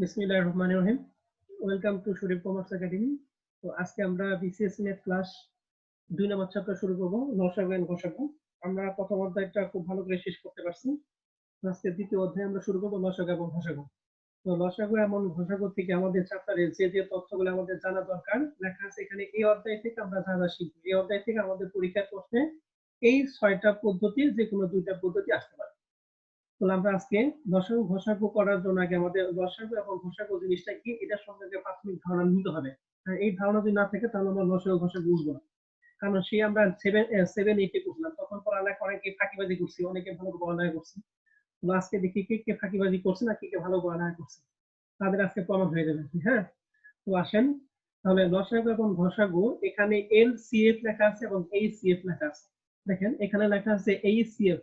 বিসমিল্লাহির রহমানির রহিম। Welcome to Sharif commerce academy. তো আজকে আমরা BCS net class 2 number chapter শুরু করব, লসাগু এন্ড গসাগু। আমরা প্রথম অধ্যায়টা খুব ভালো করে শেষ করতে পারছি। আজকে দ্বিতীয় অধ্যায় আমরা শুরু করব লসাগু এবং গসাগু। তো লসাগু এবং গসাগু থেকে আমাদের চ্যাপ্টারে যে তথ্যগুলো আমাদের জানা দরকার লেখা আছে এখানে। এই অধ্যায় থেকে আমরা যা শিখব, এই অধ্যায় থেকে আমাদের পরীক্ষার প্রশ্নে এই 6টা পদ্ধতির যে কোনো 2টা পদ্ধতি আসতে পারে। তাহলে আমরা আজকে লসাগু ঘষাগু করার জন্য আগে আমাদের লসাগু এবং ঘষাগু জিনিসটা কি এটা সম্পর্কে প্রাথমিক ধারণা নিতে হবে। এই ধারণা যদি না থাকে তাহলে আমরা লসাগু ঘষাগু বুঝবো না। কারণ সেই আমরা 7-8 করছিলাম, তখন পড়ালেখা অনেকে ফাঁকিবাজি করছি, অনেকে ভালো পড়ালেখা করছি। আজকে দেখি কে ফাঁকিবাজি করছে না কে ভালো পড়ালেখা করছে, তাদের আজকে প্রমাণ হয়ে যাবে। হ্যাঁ, তো আসেন তাহলে লসাগু এবং ঘষাগু। এখানে LCF লেখা আছে এবং HCF লেখা আছে। দেখেন এখানে লেখা আছে HCF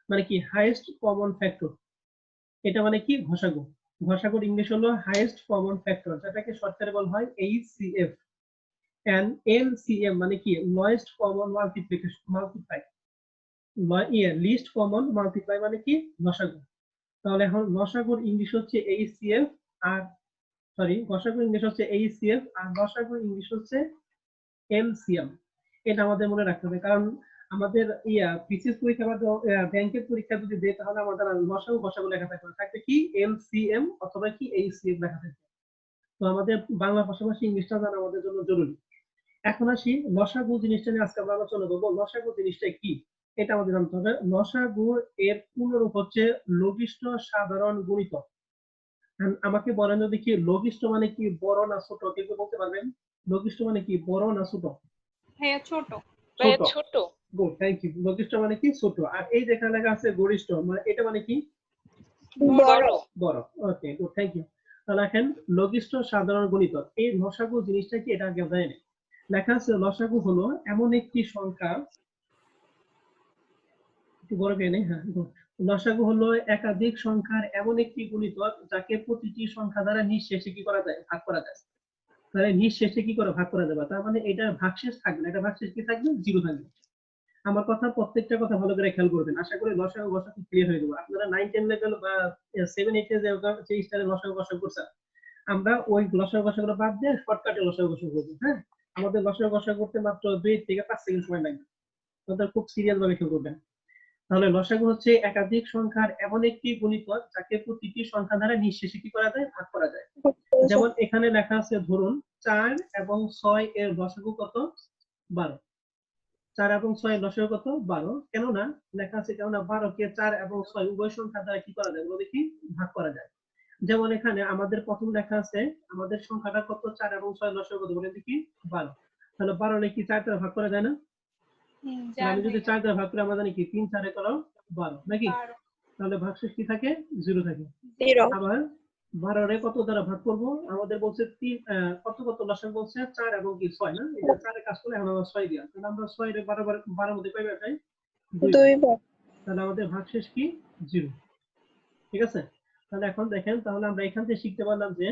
মানে কি হাইয়েস্ট কমন ফ্যাক্টর। এটা মানে কি ঘষাগু। ঘষাগুর ইংলিশ হলো হাইয়েস্ট কমন ফ্যাক্টর, যেটাকে শর্টকাটে বলা হয় HCF। এন্ড LCM মানে কি lowest common multiply list common multiply মানে কি লসাগু। তাহলে এখন লসাগুর ইংলিশ হচ্ছে HCF আর ঘষাগুর ইংলিশ হচ্ছে HCF আর লসাগুর ইংলিশ হচ্ছে LCM। এটা আমাদের মনে রাখতে হবে, কারণ আমাদের বিসিএস পরীক্ষা বা ব্যাংকের পরীক্ষা যদি দেয় তাহলে আমাদের লসাগু ঘষাগু লেখা থাকবে কি LCM অথবা কি HCF লেখা থাকবে। তো আমাদের বাংলা পাশাপাশি ইংলিশটা জানা আমাদের জন্য জরুরি। এখন আসি লসাগু জিনিসটা নিয়ে আজকে আমরা আলোচনা করবো। লসাগু জিনিসটা কি এটা আমাদের জানতে হবে। লসাগু এর পূর্ণরূপ হচ্ছে লঘিষ্ঠ সাধারণ গুণিতক। আমাকে বলেন যদি কি লঘিষ্ঠ মানে কি বড় না ছোট, কেউ বলতে পারবেন? লঘিষ্ঠ মানে কি বড় না ছোট? ভাইয়া ছোট। ছোট। Good, thank you. লঘিষ্ঠ মানে কি ছোট। আর এই যেখানে লেখা আছে গরিষ্ঠ মানে এটা মানে কি বড়। ওকে, গুড, থ্যাংক ইউ। তাহলে এখন লঘিষ্ঠ সাধারণ গুণিতক, এই লসাগু জিনিসটা কি এটা আগে জানেন। লেখা আছে লসাগু হলো এমন একটি সংখ্যা, একটু বড় পেয়ে নেই। হ্যাঁ, লসাগু হলো একাধিক সংখ্যার এমন একটি গুণিতক যাকে প্রতিটি সংখ্যা দ্বারা নিঃশেষে কি করা যায়, ভাগ করা যায়। তাহলে নিঃশেষে কি করে ভাগ করা যাবে, তার মানে এটা ভাগশেষ থাকবে না, এটা ভাগশেষ কি থাকবে, জিরো থাকবে। আমার কথা প্রত্যেকটা কথা ভালো করে খেয়াল করবেন, আশা করি লসাগু গসাগু ক্লিয়ার হয়ে যাবে। আপনারা 9-10 লেভেল বা 7-8 এ যে স্টাইলে লসাগু গসাগু করছেন, আমরা ওই লসাগু গসাগুলো বাদ দিয়ে শর্টকাটে লসাগু গসাগু করব। হ্যাঁ, আমাদের লসাগু গসাগু করতে মাত্র 2 থেকে 5 সেকেন্ড সময় লাগবে। আপনারা খুব সিরিয়াস ভাবে খেয়াল করবেন। তাহলে লসাগু হচ্ছে একাধিক সংখ্যার এমন একটি গুণিতক যাকে প্রতিটি সংখ্যা দ্বারা নিঃশেষে কি করা যায়, ভাগ করা যায়। যেমন এখানে লেখা আছে ধরুন 4 এবং 6 এর লসাগু কত, 12। 4 এবং 6 এর লসাগু কত, 12। কেননা লেখা আছে কেননা 12 কে 4 এবং 6 উভয় সংখ্যা দ্বারা কি করা যায় বলো দেখি, ভাগ করা যায়। যেমন এখানে আমাদের প্রথম লেখা আছে আমাদের সংখ্যাটা কত, 4 এবং 6 লসাগু কত বলে দেখি, 12। তাহলে 12 কে কি 4 দ্বারা ভাগ করা যায় না? আমি যদি 4 দ্বারা ভাগ করি আমরা জানি কি 3 4 এ করো 12 নাকি? তাহলে ভাগশেষ কি থাকে, 0 থাকে। আবার 12 রে কত দ্বারা ভাগ করব, আমাদের বলছে কত লসাগু বলছে 4 এবং কি 6 না, এটা 4 এ কাজ করলে এখন আমরা 6 দিয়া, তাহলে আমরা 6 রে 12 মধ্যে পাইবে এটাই 2 বার, তাহলে আমাদের ভাগশেষ কি 0। ঠিক আছে, তাহলে এখন দেখেন, তাহলে আমরা এখান থেকে শিখতে পারলাম যে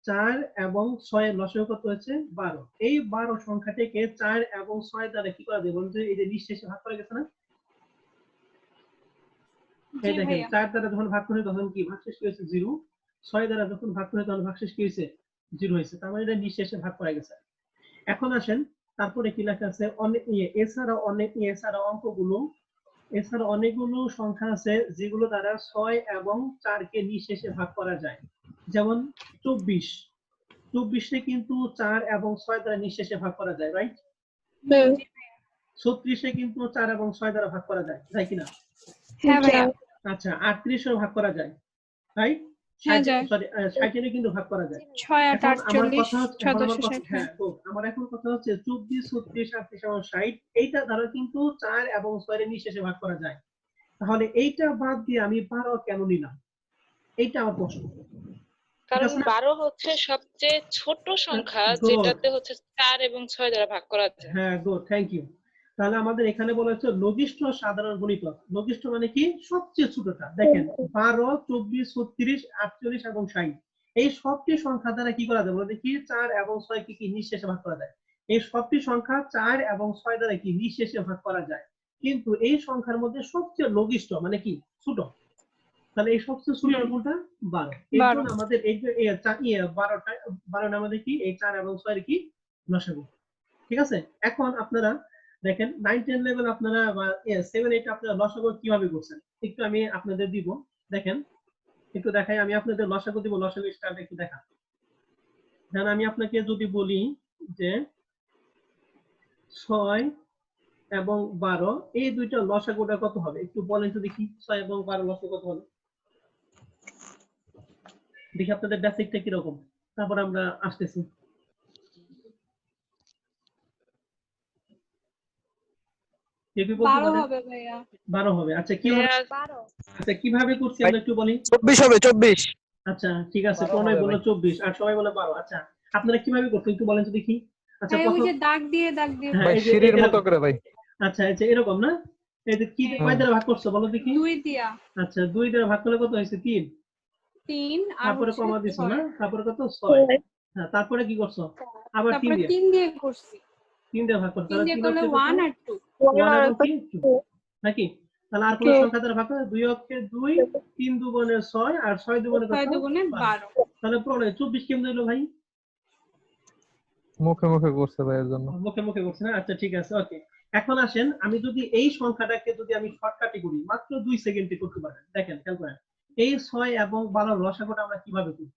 4 এবং 6 এর লসাগু কত হচ্ছে 12। এই 12 সংখ্যাটিকে 4 এবং 6 দ্বারা কি করা যায় বলুন তো, এই যে নিঃশেষে ভাগ করা গেছে না, এই দেখেন 4 দ্বারা যখন ভাগ করে তখন কি ভাগশেষ কি হয়েছে, 0। 6 দ্বারা যখন ভাগ করে তখন ভাগশেষ কি হয়েছে, 0 হয়েছে। তার মানে এটা নিঃশেষে ভাগ করা গেছে। এখন আসেন তারপরে কি লেখা আছে, এছাড়া অনেকগুলো সংখ্যা আছে যেগুলো দ্বারা 6 এবং 4 কে নিঃশেষে ভাগ করা যায়। যেমন 24 কিন্তু 4 এবং 6 দ্বারা নিঃশেষে ভাগ করা যায়, রাইট? 36 কিন্তু 4 এবং 6 দ্বারা ভাগ করা যায়, তাই কিনা? হ্যাঁ ভাইয়া। আচ্ছা, 38 এও ভাগ করা যায়, রাইট? 60 কিন্তু ভাগ করা যায়। 6 8 48 6 হ্যাঁ, তো আমার এখন কথা হচ্ছে 24 36 38 এবং 60 এইটা দ্বারা কিন্তু 4 এবং 6 এর নিঃশেষে ভাগ করা যায়। তাহলে এইটা বাদ দিয়ে আমি 12 কেন নিলাম, এইটা আমার প্রশ্ন। কারণ 12 হচ্ছে সবচেয়ে ছোট সংখ্যা, যেটাতে হচ্ছে 4 এবং 6 দ্বারা ভাগ করা যায়। হ্যাঁ, গুড, থ্যাংক ইউ। তাহলে আমাদের এখানে বলা হচ্ছে লঘিষ্ঠ সাধারণ গুণিতক। লঘিষ্ঠ মানে কি সবচেয়ে ছোটটা। দেখেন 12 24 36 48 এবং 60 এই সবটি সংখ্যা দ্বারা কি করা যায় বলে দেখি, 4 এবং 6 কি নিঃশেষে ভাগ করা যায়। এই সবটি সংখ্যা 4 এবং 6 দ্বারা কি নিঃশেষে ভাগ করা যায়, কিন্তু এই সংখ্যার মধ্যে সবচেয়ে লঘিষ্ঠ মানে কি ছোট। তাহলে এই সবচেয়ে ছোট কোনটা 12 এর জন্য আমাদের এই যে 12টা 12 আমাদের কি এই 4 এবং 6 এর কি লসাগু। ঠিক আছে, এখন আপনারা দেখেন 9 10 লেভেল আপনারা বা 7 8 আপনারা লসাগু কিভাবে করছেন একটু আমি আপনাদের দিব। দেখেন একটু দেখাই, আমি আপনাদের লসাগু দিব, লসাগু স্টাইলটা একটু দেখা। যেমন আমি আপনাকে যদি বলি যে 6 এবং 12 এই দুইটা লসাগুটা কত হবে একটু বলেন তো দেখি। 6 এবং 12 লসাগু কত হবে দেখি, আপনাদের বেসিকটা কিরকম, তারপর আমরা আসতেছি। কেবি বলতে 12 পারেন হবে ভাইয়া। 12 হবে। আচ্ছা কি হবে? 12 আচ্ছা কিভাবে করছি আমরা একটু বলি। 24 হবে 24। আচ্ছা ঠিক আছে, প্রণয় বলো 24 আর সবাই বলে 12। আচ্ছা আপনারা কিভাবে করছেন একটু বলেন তো দেখি। আচ্ছা ওই প্রথম যে দাগ দিয়ে হ্যাঁ, ভাই এই যে সিঁড়ির মতো এরকম। করে ভাই। আচ্ছা এই যে এরকম না, এই যে কি কয় দ্বারা ভাগ করছো বলো দেখি। 2 দিয়া। আচ্ছা 2 দ্বারা ভাগ করলে কত হয়েছে 3। 3 আর তারপরে হচ্ছে কমা দিছো 6 না, তারপরে কত 6। হ্যাঁ তারপরে কি করছো আবার 3 তারপরে দিয়ে 3 দিয়ে করছি। 3 দিয়ে ভাগ করছো, 3 তাহলে দিয়ে 3 করলে অক্ষে 1 আর 2। 1 এবং 2 নাকি। তাহলে আর কোন সংখ্যা দ্বারা ভাগ করে 2 অক্ষে 2 3 দুগুণে 6 আর 6 দুগুণে কত 6 দুগুণে 12। তাহলে প্রণয় 24 কেমন হলো ভাই? মুখে মুখে করছে ভাই এর জন্য। মুখে মুখে করছে না। আচ্ছা ঠিক আছে ওকে। এখন আসেন আমি যদি এই সংখ্যাটাকে যদি আমি শর্টকাটে করি মাত্র 2 সেকেন্ডে করতে পারেন। দেখেন খেয়াল করেন এই 6 এবং 12 লসাগুটা আমরা কিভাবে করব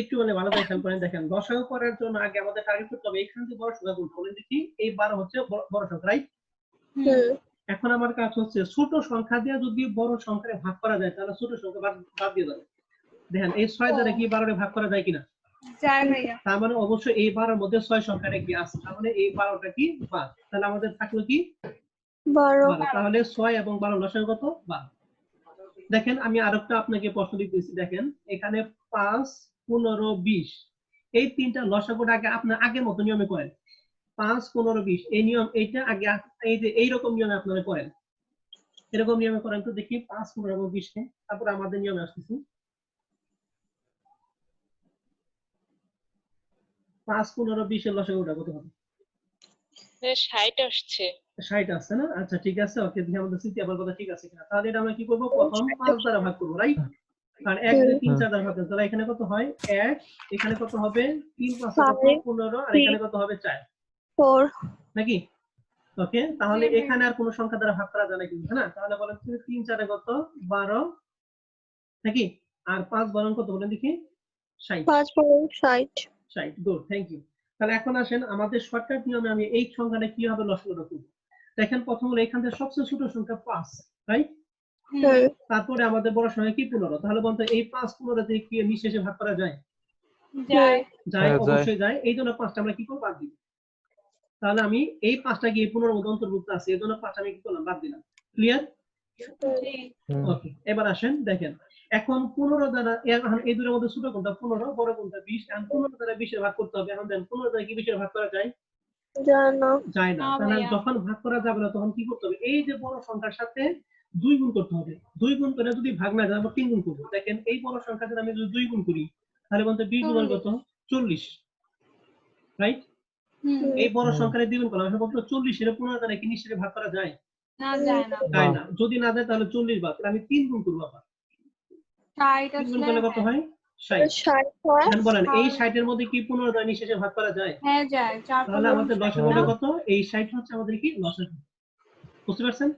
একটু মানে ভালো করে খেয়াল করেন। দেখেন লসাগু করার জন্য আগে আমাদের টার্গেট করতে হবে এখান থেকে বড় সংখ্যা কোনটা বলেন দেখি। এই 12 হচ্ছে বড় সংখ্যা রাইট। এখন আমার কাজ হচ্ছে ছোট সংখ্যা দিয়ে যদি বড় সংখ্যায় ভাগ করা যায় তাহলে ছোট সংখ্যা বাদ দিয়ে যাবে। দেখেন এই 6 দ্বারা কি 12 ভাগ করা যায় কিনা? যায় ভাইয়া। তার মানে অবশ্যই এই 12 এর মধ্যে 6 সংখ্যাটা কি আছে, তার মানে এই 12টা কি বাদ। তাহলে আমাদের থাকলো কি 12। তাহলে 6 এবং 12 লসাগু কত 12। দেখেন আমি আরেকটা আপনাকে প্রশ্ন দিতেছি। দেখেন এখানে 5 15 20 এই তিনটা লসাগুটা আগে আপনার আগের মতো নিয়মে করেন। 5 15 20 এই নিয়ম এইটা আগে এই যে এইরকম নিয়মে আপনারা করেন, এরকম নিয়মে করেন তো দেখি 5 15 এবং 20 কে। তারপর আমাদের নিয়মে আসতেছি। 5 15 20 এর লসাগুটা কত হবে? 60 আসছে। 60 আসছে না। আচ্ছা ঠিক আছে ওকে, দেখি আমাদের স্মৃতি আবার কথা ঠিক আছে কিনা। তাহলে এটা আমরা কি করব প্রথম 5 দ্বারা ভাগ করব রাইট। আর 1 2 3 4 দ্বারা ভাগ করব। তাহলে এখানে কত হয় 1, এখানে কত হবে 3 5 কত 15 আর এখানে কত হবে 4 নাকি। ওকে তাহলে এখানে আর কোন সংখ্যা দ্বারা ভাগ করা যায় না কিন্তু না। তাহলে বলেন 3 4 এ কত 12 নাকি। আর 5 12 কত বলেন দেখি 60। 5 60 60 গুড থ্যাংক ইউ। তাহলে এখন আসেন আমাদের শর্টকাট নিয়মে আমি এই সংখ্যাটা কিভাবে লসাগুটা করব। দেখেন প্রথম হলো এখান থেকে সবচেয়ে ছোট সংখ্যা 5 রাইট। তারপরে আমাদের বড় সংখ্যা কি 15। তাহলে বলতো এই 5 15 দিয়ে কি নিঃশেষে ভাগ করা যায়? যায়। যায় অবশ্যই যায়। এই জন্য 5টা আমরা কি করব বাদ দিব। তাহলে আমি এই 5টা কি 15 মধ্যে অন্তর্ভুক্ত আছে, এই জন্য 5 আমি কি করলাম বাদ দিলাম। ক্লিয়ার? ওকে এবার আসেন দেখেন এখন 15 দ্বারা এখন এই দুটোর মধ্যে ছোট কোনটা 15 বড় কোনটা 20। এখন 15 দ্বারা 20 এর ভাগ করতে হবে। এখন দেন 15 দ্বারা কি 20 এর ভাগ করা যায়? যায় না। তাহলে যখন ভাগ করা যাবে না তখন কি করতে হবে এই যে বড় সংখ্যার সাথে 2 গুণ করতে হবে। 2 গুণ করে যদি ভাগ না যায় আমরা 3 গুণ করব। দেখেন এই বড় সংখ্যার সাথে আমি যদি 2 গুণ করি তাহলে বলতে 20 গুণ কত 40 রাইট। এই বড় সংখ্যার দ্বিগুণ করলাম এখন বলতে 40 এর 15 দ্বারা কি নিঃশেষে ভাগ করা যায়? না যায় না। যায় না। যদি না যায় তাহলে 40 বাদ, তাহলে আমি 3 গুণ করব আবার। 60 3 গুণ আসলে করলে কত হয় 60। এখন বলেন এই 60 এর মধ্যে কি 15 দ্বারা নিঃশেষে ভাগ করা যায়? হ্যাঁ যায়। 4 তাহলে আমাদের লসাগুটা কত এই 60 হচ্ছে আমাদের কি লসাগু। বুঝতে পারছেন?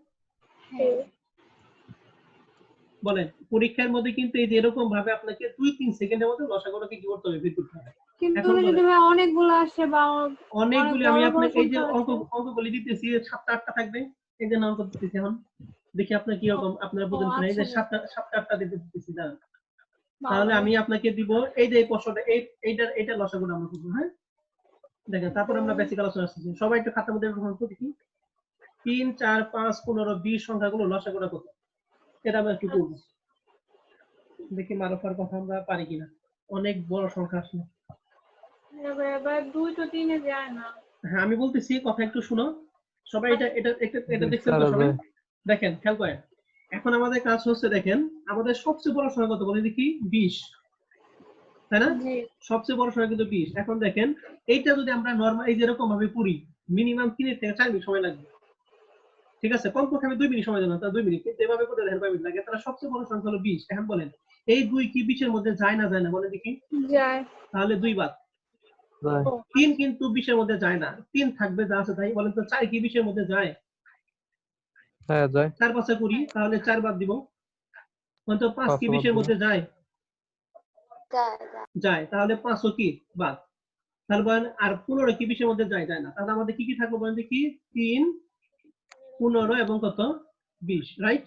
বলেন পরীক্ষার মধ্যে কিন্তু এই যে এরকম ভাবে আপনাকে 2-3 সেকেন্ডের মধ্যে লসাগুটাকে কি করতে হবে বের করতে হবে। কিন্তু যদি ভাই অনেকগুলো আসে বা অনেকগুলি আমি আপনাকে এই যে অঙ্ক বলে দিতেছি 7টা 8টা থাকবে এই যে অঙ্ক দিতেছি। এখন দেখি আপনার কি রকম আপনারা বুঝেন কিনা। এই যে 7টা 8টা দিতেছি দাঁড়ান। তাহলে আমি আপনাকে দিব এই যে এই প্রশ্নটা এইটা লসাগুটা আমরা করব। হ্যাঁ দেখেন তারপর আমরা বেসিক আলোচনা আসছি। সবাই একটু খাতার মধ্যে গ্রহণ করুন দেখি 3 4 5 15 20 সংখ্যাগুলো লসাগুটা কত এটা আমরা একটু করব। দেখি মারুফার কথা আমরা পারি কিনা। অনেক বড় সংখ্যা আসলে এবার 2 তো 3 এ যায় না। হ্যাঁ আমি বলতেছি কথা একটু শুনো সবাই। এটা দেখছেন তো সবাই? দেখেন খেয়াল করেন এখন আমাদের কাজ হচ্ছে দেখেন আমাদের সবচেয়ে বড় সংখ্যা কত বলে দেখি 20 তাই না। সবচেয়ে বড় সংখ্যা কিন্তু 20। এখন দেখেন এইটা যদি আমরা নরমাল এই যেরকম ভাবে পড়ি মিনিমাম 3 থেকে 4 মিনিট সময় লাগবে। ঠিক আছে, কমপক্ষে আমি 2 মিনিট সময় দিলাম, তাহলে 2 মিনিট, কিন্তু এভাবে করতে দেখেন 5 মিনিট লাগে। তাহলে সবচেয়ে বড় সংখ্যা হলো 20। এখন বলেন এই 2 কি 20 এর মধ্যে যায় না যায় না বলেন দেখি? যায়। তাহলে 2 বাদ। যায়। 3 কিন্তু 20 এর মধ্যে যায় না, 3 থাকবে যা আছে তাই। বলেন তো 4 কি 20 এর মধ্যে যায়? হ্যাঁ যায়। 4 5 করি, তাহলে 4 বাদ দিব। বলেন তো 5 কি 5 20 এর মধ্যে যায়? যায়। যায়, তাহলে 5 ও কি বাদ। তাহলে বলেন আর 15 কি 20 এর মধ্যে যায় যায় না, তাহলে আমাদের কি কি থাকবে বলেন দেখি? 3 15 এবং কত 20, রাইট?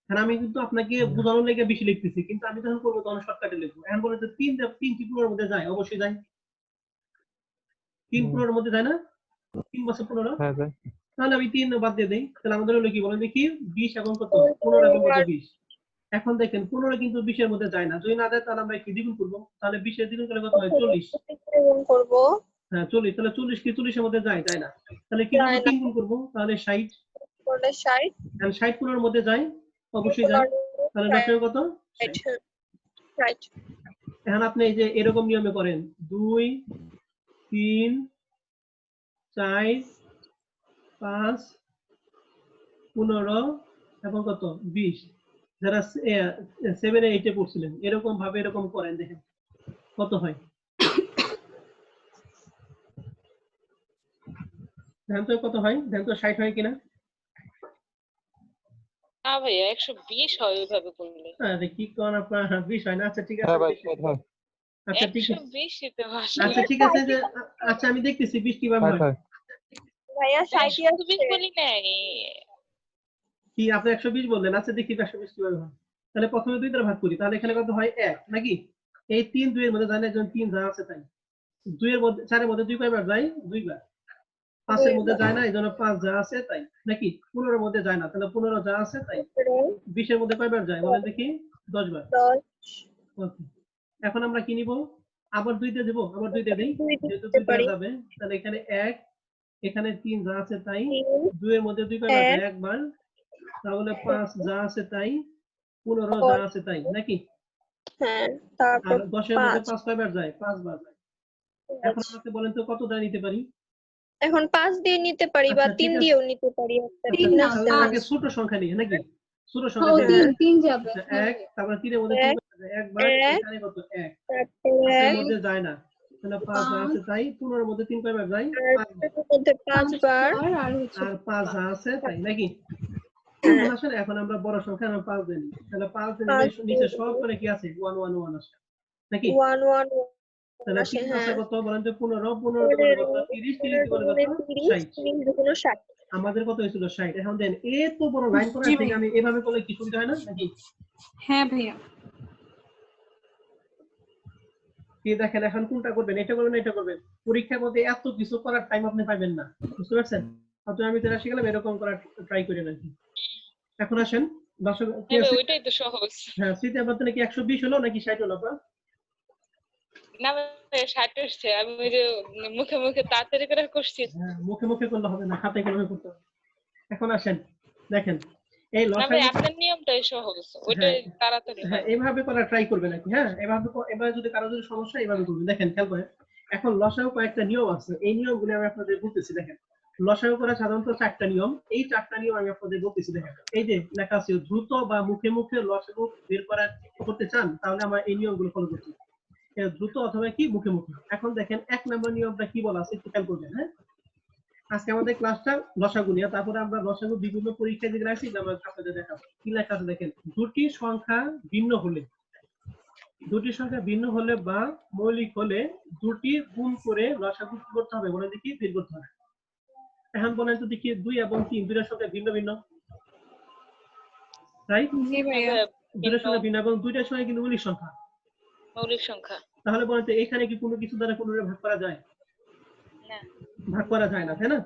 আর আমি কিন্তু আপনাকে বোঝানোর লেগে বেশি লিখতেছি, কিন্তু আমি যখন করবো তখন শর্টকাটে লিখবো। এখন বলেন তো 3 কি 15 এর মধ্যে যায়? অবশ্যই যায়। 3 15 এর মধ্যে যায় না? 3 বছর 15। হ্যাঁ যায়। তাহলে আমি 3 বাদ দিয়ে দেই, তাহলে আমাদের হলো কি বলেন দেখি? 20 এবং কত 15 এবং কত 20। এখন দেখেন 15 কিন্তু 20 এর মধ্যে যায় না, যদি না যায় তাহলে আমরা কি দ্বিগুণ করবো, তাহলে 20 এর দ্বিগুণ করলে কত হয়? 40। গুণ করব। হ্যাঁ 40, তাহলে 40 কি 40 এর মধ্যে যায় যায় না, তাহলে কি করবো? 3 গুণ করবো, তাহলে 60। করলে 60। আর 60 15 এর মধ্যে যায়, অবশ্যই যায়। তাহলে লসাগু কত? 60। রাইট। এখন আপনি এই যে এরকম নিয়মে করেন 2 3 4 5 15 এবং কত 20, যারা 7 8 এ পড়ছিলেন এরকম ভাবে এরকম করেন, দেখেন কত হয়। ধ্যান তো কত হয়, ধ্যান তো 60 হয় কিনা? না ভাইয়া 120 হয় ওইভাবে করলে। আরে কি কোন আপনার 20 হয় না? আচ্ছা ঠিক আছে, হ্যাঁ ভাই হয়। আচ্ছা ঠিক আছে, 120 তে আচ্ছা ঠিক আছে যে আচ্ছা আমি দেখতেছি 20 কিভাবে হয়। হয়। ভাইয়া 60 ই 120 আছে। বলি নাই। কি আপনি 120 বললেন? আচ্ছা দেখি 120 কিভাবে হয়। তাহলে প্রথমে 2 দ্বারা ভাগ করি, তাহলে এখানে কত হয়? 1 নাকি? এই 3 2 এর মধ্যে যায় না, একজন 3 যা আছে তাই। 2 এর মধ্যে 4 এর মধ্যে 2 কয়বার যায়? 2 বার। 5 এর মধ্যে যায় না, এইজন্য 5 যা আছে তাই, নাকি? 15 এর মধ্যে যায় না, তাহলে 15 যা আছে তাই। 20 এর মধ্যে কয়বার যায় বলেন দেখি? 10 বার। 10। ওকে, এখন আমরা কি নিব? আবার 2 দিয়ে দেব, আবার 2 দিয়ে দেই, যেহেতু 2 দিতে দেওয়া পারি। যাবে। তাহলে এখানে 1, এখানে 3 যা আছে তাই। 3 2 এর মধ্যে 2 কয়বার যায়? 1 একবার। তাহলে 5 যা আছে তাই, 15 যা আছে তাই, নাকি? হ্যাঁ, আর তারপর 10 এর মধ্যে 5। 5 কয়বার যায়? 5 বার যায়। এখন আমাকে বলেন তো কত দ্বারা নিতে পারি? এখন 5 দিয়ে নিতে পারি বা আচ্ছা 3 ঠিক আছে, দিয়েও নিতে পারি। একটা আচ্ছা 3 তাহলে আছে। আগে ছোট সংখ্যা নিয়ে, নাকি? ছোট সংখ্যা দিয়ে হ্যাঁ। 3 যাবে। আচ্ছা 1, তারপরে 3 এর মধ্যে 3 বার যায়, একবার। এক, এখানে কত? 1। তারপর 5 এর 1 মধ্যে যায় না, তাহলে 5 যা আছে তাই। 15 এর মধ্যে 3 কয়বার যায়? আর 5 বার। এর মধ্যে 5 বার। আর হচ্ছে আর 5 যা আছে তাই, নাকি? হ্যাঁ, এখন আসেন, এখন আমরা বড় সংখ্যা আমরা 5 দিয়ে নিই, তাহলে 5 দিয়ে 5 নিলে নিচে সব করে কি আছে? 1 1 1 আসে, নাকি? 1 1 তাহলে আসে। 3 হ্যাঁ, পাঁচা কত বলেন তো? 15 15 দুগুণে কত? 30 30 দুগুণে কত? 30 60। 30 দুগুণে 60। আমাদের কত হয়েছিল? 60। এখন দেন এত বড় লাইন করার জি থেকে ভাইয়া। আমি এভাবে করলে কি সুবিধা হয় না, নাকি? হ্যাঁ ভাইয়া। কি দেখেন, এখন কোনটা করবেন? এটা করবেন, এটা করবেন? পরীক্ষার মধ্যে এত কিছু করার টাইম আপনি পাবেন না, বুঝতে পারছেন? অতএব আমি যেটা শিখলাম এরকম করার ট্রাই করি নাকি। এখন আসেন, দর্শক কি হ্যাঁ ভাই আছে? ওইটাই তো সহজ। হ্যাঁ, স্মৃতি আপনার কি 120 হলো নাকি 60 হলো আপনার? না ভাই 60 আসছে, আমি ওই যে মুখে মুখে তাড়াতাড়ি করে করছি। হ্যাঁ, মুখে মুখে করলে হবে না, খাতায় কলমে করতে হবে। এখন আসেন, দেখেন এই না ভাই লসাগু। আপনার নিয়মটাই সহজ, ওইটাই হ্যাঁ তাড়াতাড়ি হ্যাঁ, হয়। এইভাবে করার ট্রাই করবে নাকি? হ্যাঁ, এভাবে যদি কারো যদি সমস্যা, এইভাবে করবেন। দেখেন খেয়াল করেন, এখন লসাগু কয়েকটা নিয়ম আছে, এই নিয়মগুলো আমি আপনাদের বলতেছি। দেখেন লসাগু করা সাধারণত 4টা নিয়ম, এই 4টা নিয়ম আমি আপনাদের বলতেছি। দেখেন এই যে লেখা আছে, দ্রুত বা মুখে মুখে লসাগু বের করা করতে চান, তাহলে আমার এই নিয়মগুলো ফলো করতে হবে। দ্রুত অথবা কি মুখে মুখে। এখন দেখেন 1 নম্বর নিয়মটা কি বলা আছে একটু খেয়াল করবেন। হ্যাঁ, আজকে আমাদের ক্লাসটা লসাগু নিয়ে, তারপরে আমরা লসাগু বিভিন্ন পরীক্ষায় যেগুলো আছে আমরা আপনাদের দেখাবো। কি লেখা আছে দেখেন, দুটি সংখ্যা ভিন্ন হলে, দুটি সংখ্যা ভিন্ন হলে বা মৌলিক হলে দুটি গুণ করে লসাগু কি করতে হবে বলে দেখি? বের করতে হবে। এখন বলেন তো দেখি, 2 এবং 3 দুইটার সংখ্যা ভিন্ন ভিন্ন, রাইট? জি হ্যাঁ ভাইয়া। ভাইয়া, দুইটার ভিন্ন সংখ্যা ভিন্ন এবং দুইটার সংখ্যা কিন্তু মৌলিক সংখ্যা। মৌলিক সংখ্যা। তাহলে বলেন তো এখানে কি কোনো কিছু দ্বারা কোনো ভাগ করা যায়? না। ভাগ করা যায় না, তাই না?